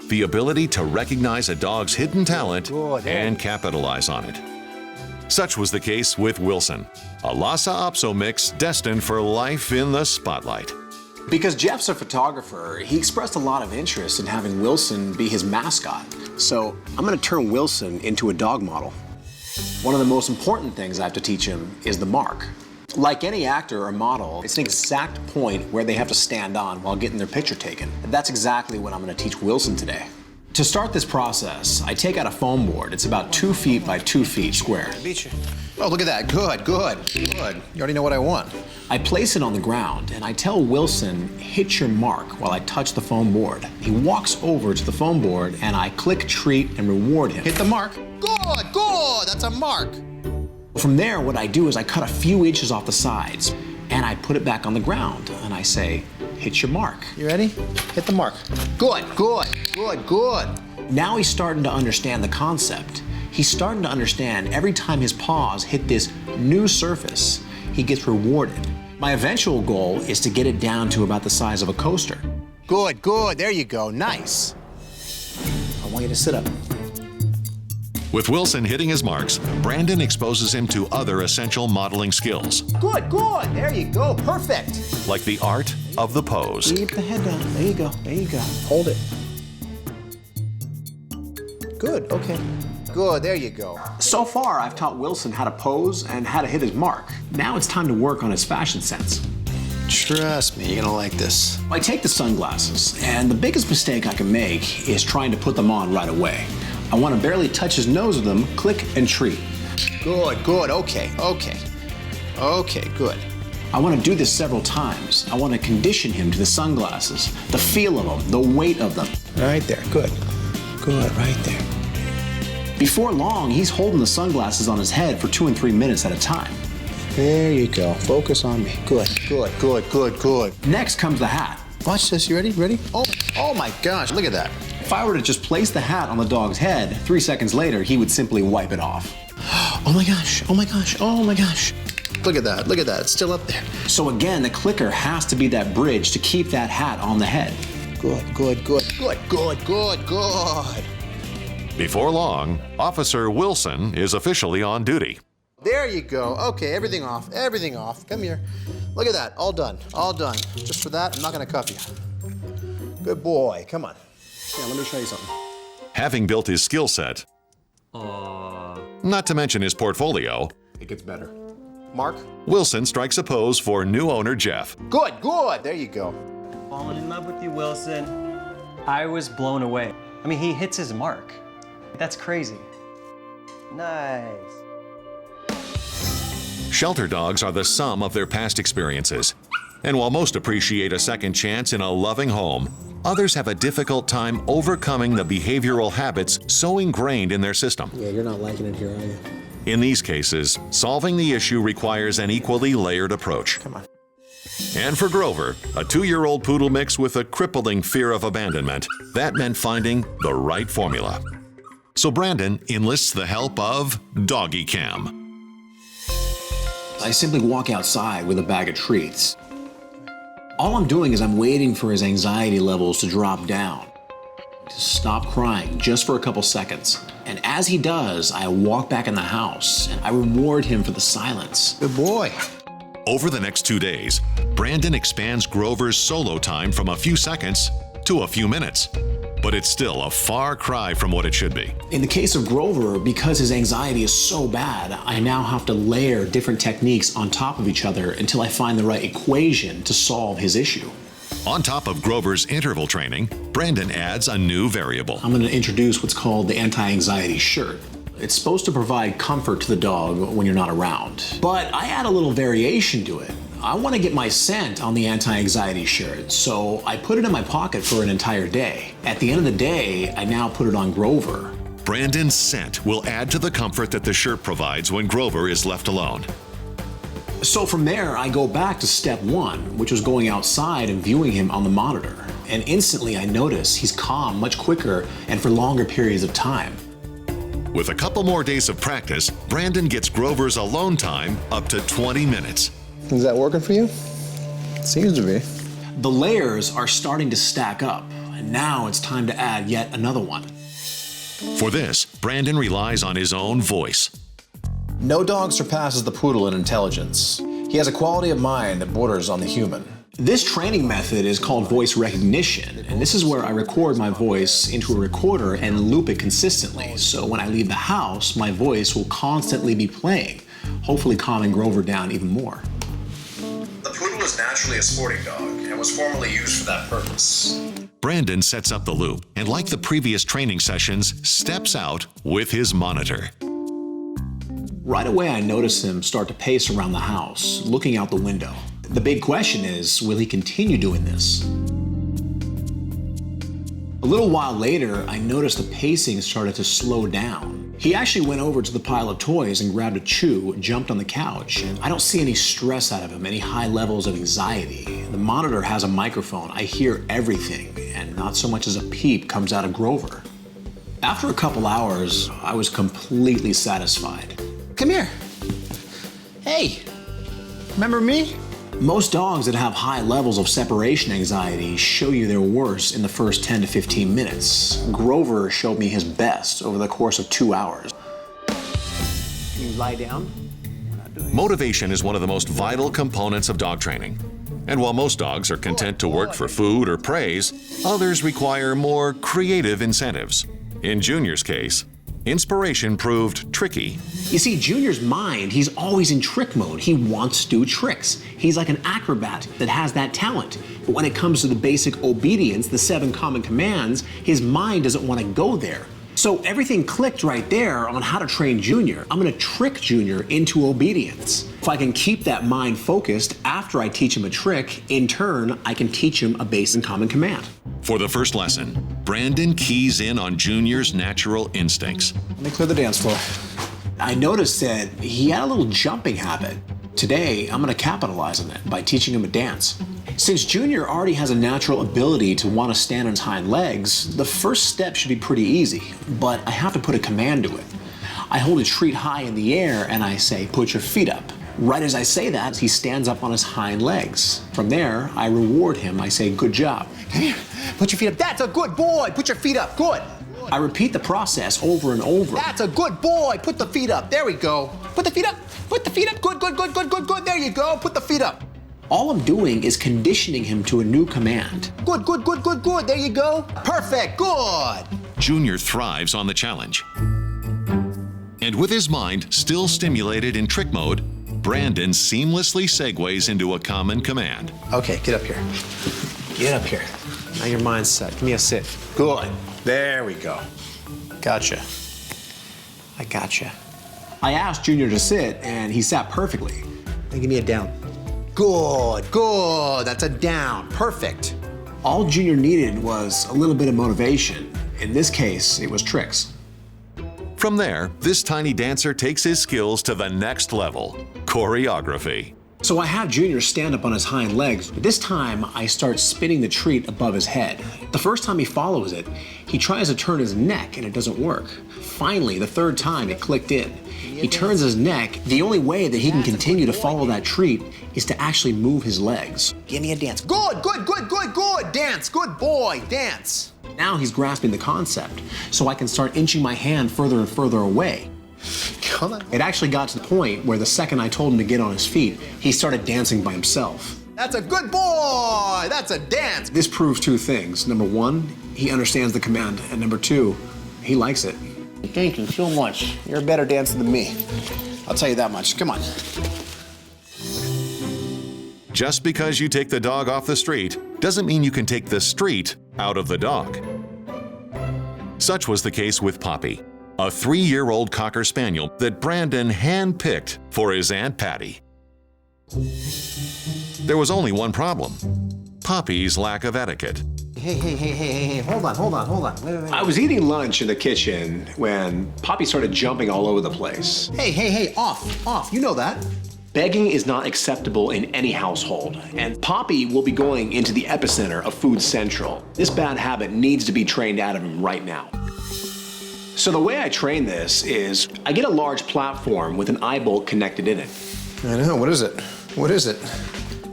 the ability to recognize a dog's hidden talent and capitalize on it. Such was the case with Wilson, a Lhasa Apso mix destined for life in the spotlight. Because Jeff's a photographer, he expressed a lot of interest in having Wilson be his mascot. So I'm going to turn Wilson into a dog model. One of the most important things I have to teach him is the mark. Like any actor or model, it's an exact point where they have to stand on while getting their picture taken. And that's exactly what I'm going to teach Wilson today. To start this process, I take out a foam board. It's about 2 feet by 2 feet square. Beat you. Oh, look at that. Good, good, good. You already know what I want. I place it on the ground and I tell Wilson, hit your mark while I touch the foam board. He walks over to the foam board and I click, treat, and reward him. Hit the mark. Good, good. That's a mark. From there, what I do is I cut a few inches off the sides and I put it back on the ground and I say, hit your mark. You ready? Hit the mark. Good, good, good, good. Now he's starting to understand the concept. He's starting to understand every time his paws hit this new surface, he gets rewarded. My eventual goal is to get it down to about the size of a coaster. Good, good. There you go. Nice. I want you to sit up. With Wilson hitting his marks, Brandon exposes him to other essential modeling skills, Good, good. There you go. Perfect. like the art of the pose. Keep the head down. There you go. There you go. Hold it. Good. Okay. Good. There you go. So far, I've taught Wilson how to pose and how to hit his mark. Now it's time to work on his fashion sense. Trust me, you're gonna like this. I take the sunglasses, and the biggest mistake I can make is trying to put them on right away. I want to barely touch his nose with them, click and treat. Good, good. Okay, okay. Okay, good. I want to do this several times. I want to condition him to the sunglasses, the feel of them, the weight of them. Right there. Good. Good. Right there. Before long, he's holding the sunglasses on his head for 2 and 3 minutes at a time. There you go. Focus on me. Good. Good, good, good, good. Next comes the hat. Watch this. You ready? Ready? Oh my gosh, look at that. If I were to just place the hat on the dog's head, 3 seconds later, he would simply wipe it off. Oh my gosh, oh my gosh, oh my gosh. Look at that, it's still up there. So again, the clicker has to be that bridge to keep that hat on the head. Good, good, good, good, good, good, good. Before long, Officer Wilson is officially on duty. There you go. Okay, everything off, everything off. Come here. Look at that, all done, all done. Just for that, I'm not gonna cuff you. Good boy, come on. Yeah, let me show you something. Having built his skill set, not to mention his portfolio, it gets better. Mark? Wilson strikes a pose for new owner Jeff. Good, good, there you go. Falling in love with you, Wilson. I was blown away. I mean, he hits his mark. That's crazy. Nice. Shelter dogs are the sum of their past experiences. And while most appreciate a second chance in a loving home, others have a difficult time overcoming the behavioral habits so ingrained in their system. Yeah, you're not liking it here, are you? In these cases, solving the issue requires an equally layered approach. Come on. And for Grover, a 2-year-old poodle mix with a crippling fear of abandonment, that meant finding the right formula. So Brandon enlists the help of Doggy Cam. I simply walk outside with a bag of treats. All I'm doing is I'm waiting for his anxiety levels to drop down, to stop crying just for a couple seconds. And as he does, I walk back in the house and I reward him for the silence. Good boy. Over the next 2 days, Brandon expands Grover's solo time from a few seconds to a few minutes. But it's still a far cry from what it should be. In the case of Grover, because his anxiety is so bad, I now have to layer different techniques on top of each other until I find the right equation to solve his issue. On top of Grover's interval training, Brandon adds a new variable. I'm going to introduce what's called the anti-anxiety shirt. It's supposed to provide comfort to the dog when you're not around. But I add a little variation to it. I want to get my scent on the anti-anxiety shirt, so I put it in my pocket for an entire day. At the end of the day, I now put it on Grover. Brandon's scent will add to the comfort that the shirt provides when Grover is left alone. So from there, I go back to step one, which was going outside and viewing him on the monitor. And instantly I notice he's calm much quicker and for longer periods of time. With a couple more days of practice, Brandon gets Grover's alone time up to 20 minutes. Is that working for you? Seems to be. The layers are starting to stack up, and now it's time to add yet another one. For this, Brandon relies on his own voice. No dog surpasses the poodle in intelligence. He has a quality of mind that borders on the human. This training method is called voice recognition, and this is where I record my voice into a recorder and loop it consistently. So when I leave the house, my voice will constantly be playing, hopefully calming Grover down even more. The poodle is naturally a sporting dog and was formerly used for that purpose. Brandon sets up the loop and, like the previous training sessions, steps out with his monitor. Right away, I notice him start to pace around the house, looking out the window. The big question is, will he continue doing this? A little while later, I noticed the pacing started to slow down. He actually went over to the pile of toys and grabbed a chew, jumped on the couch. I don't see any stress out of him, any high levels of anxiety. The monitor has a microphone. I hear everything, and not so much as a peep comes out of Grover. After a couple hours, I was completely satisfied. Come here. Hey, remember me? Most dogs that have high levels of separation anxiety show you their worst in the first 10 to 15 minutes. Grover showed me his best over the course of 2 hours. Can you lie down? Motivation is one of the most vital components of dog training. And while most dogs are content to work for food or praise, others require more creative incentives. In Junior's case, inspiration proved tricky. You see, Junior's mind, he's always in trick mode. He wants to do tricks. He's like an acrobat that has that talent. But when it comes to the basic obedience, the 7 common commands, his mind doesn't want to go there. So everything clicked right there on how to train Junior. I'm gonna trick Junior into obedience. If I can keep that mind focused after I teach him a trick, in turn, I can teach him a basic common command. For the first lesson, Brandon keys in on Junior's natural instincts. Let me clear the dance floor. I noticed that he had a little jumping habit. Today, I'm gonna capitalize on it by teaching him a dance. Since Junior already has a natural ability to want to stand on his hind legs, the first step should be pretty easy, but I have to put a command to it. I hold a treat high in the air and I say, put your feet up. Right as I say that, he stands up on his hind legs. From there, I reward him. I say, good job. Come here, put your feet up. That's a good boy. Put your feet up, good. I repeat the process over and over. That's a good boy. Put the feet up. There we go. Put the feet up. Put the feet up. Good, good, good, good, good, good. There you go. Put the feet up. All I'm doing is conditioning him to a new command. Good, good, good, good, good. There you go. Perfect. Good. Junior thrives on the challenge. And with his mind still stimulated in trick mode, Brandon seamlessly segues into a common command. Okay, get up here. Get up here. Now your mind's set. Give me a sit. Good. There we go. Gotcha. I gotcha. I asked Junior to sit, and he sat perfectly. Now give me a down. Good, good. That's a down. Perfect. All Junior needed was a little bit of motivation. In this case, it was tricks. From there, this tiny dancer takes his skills to the next level, choreography. So I have Junior stand up on his hind legs, but this time I start spinning the treat above his head. The first time he follows it, he tries to turn his neck and it doesn't work. Finally, the third time it clicked in. He turns his neck. The only way that he can continue to follow that treat is to actually move his legs. Give me a dance. Good, good, good, good, good. Dance, good boy, dance. Now he's grasping the concept, so I can start inching my hand further and further away. Come on. It actually got to the point where the second I told him to get on his feet, he started dancing by himself. That's a good boy. That's a dance. This proves 2 things. Number 1, he understands the command, and number 2, he likes it. Thank you so much. You're a better dancer than me. I'll tell you that much. Come on. Just because you take the dog off the street doesn't mean you can take the street out of the dog. Such was the case with Poppy, a 3-year-old Cocker Spaniel that Brandon hand-picked for his Aunt Patty. There was only one problem: Poppy's lack of etiquette. Hey, hold on. Wait. I was eating lunch in the kitchen when Poppy started jumping all over the place. Hey, off. You know that. Begging is not acceptable in any household, and Poppy will be going into the epicenter of Food Central. This bad habit needs to be trained out of him right now. So the way I train this is I get a large platform with an eye bolt connected in it. I know, what is it? What is it?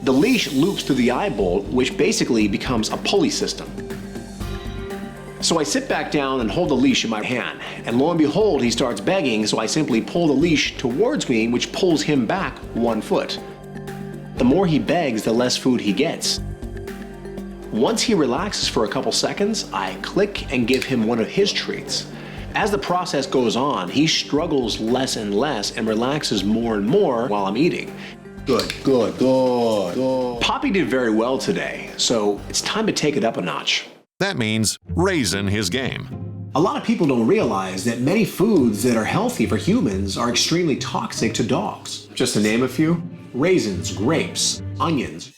The leash loops through the eye bolt, which basically becomes a pulley system. So I sit back down and hold the leash in my hand, and lo and behold, he starts begging, so I simply pull the leash towards me, which pulls him back 1 foot. The more he begs, the less food he gets. Once he relaxes for a couple seconds, I click and give him one of his treats. As the process goes on, he struggles less and less and relaxes more and more while I'm eating. Good, good, good, good. Poppy did very well today, so it's time to take it up a notch. That means raising his game. A lot of people don't realize that many foods that are healthy for humans are extremely toxic to dogs. Just to name a few: raisins, grapes, onions.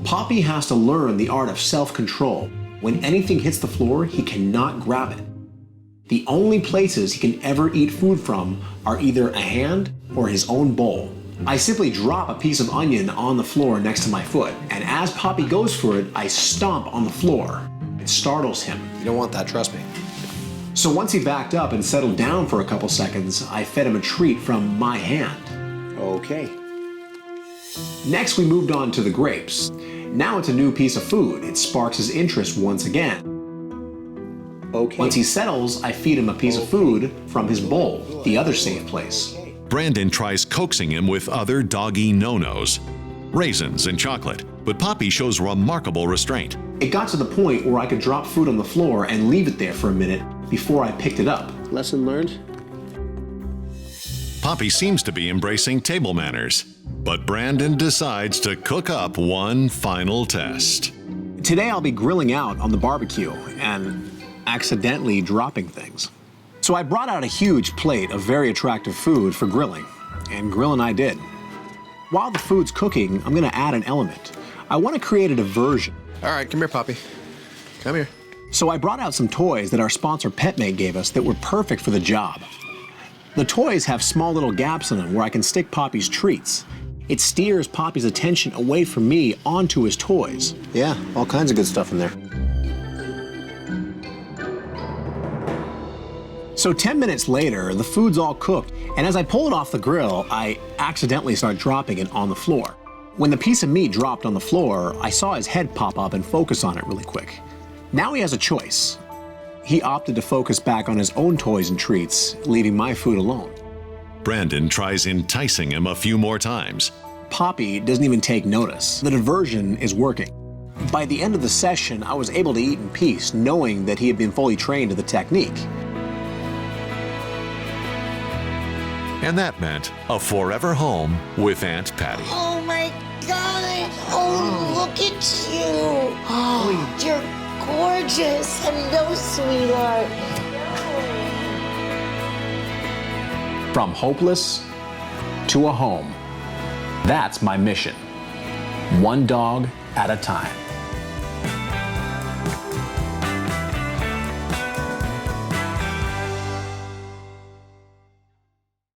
Poppy has to learn the art of self-control. When anything hits the floor, he cannot grab it. The only places he can ever eat food from are either a hand or his own bowl. I simply drop a piece of onion on the floor next to my foot, and as Poppy goes for it, I stomp on the floor. It startles him. You don't want that, trust me. So once he backed up and settled down for a couple seconds, I fed him a treat from my hand. Okay. Next, we moved on to the grapes. Now it's a new piece of food. It sparks his interest once again. Okay. Once he settles, I feed him a piece of food from his bowl, the other safe place. Brandon tries coaxing him with other doggy no-nos, raisins and chocolate, but Poppy shows remarkable restraint. It got to the point where I could drop food on the floor and leave it there for a minute before I picked it up. Lesson learned? Poppy seems to be embracing table manners, but Brandon decides to cook up one final test. Today I'll be grilling out on the barbecue and accidentally dropping things. So I brought out a huge plate of very attractive food for grilling, and grilling I did. While the food's cooking, I'm gonna add an element. I wanna create a diversion. All right, come here, Poppy. Come here. So I brought out some toys that our sponsor PetMate gave us that were perfect for the job. The toys have small little gaps in them where I can stick Poppy's treats. It steers Poppy's attention away from me onto his toys. Yeah, all kinds of good stuff in there. So 10 minutes later, the food's all cooked, and as I pull it off the grill, I accidentally start dropping it on the floor. When the piece of meat dropped on the floor, I saw his head pop up and focus on it really quick. Now he has a choice. He opted to focus back on his own toys and treats, leaving my food alone. Brandon tries enticing him a few more times. Poppy doesn't even take notice. The diversion is working. By the end of the session, I was able to eat in peace, knowing that he had been fully trained to the technique. And that meant a forever home with Aunt Patty. Oh my God! Oh, look at you! Oh, you're gorgeous. Hello, sweetheart. From hopeless to a home. That's my mission. One dog at a time.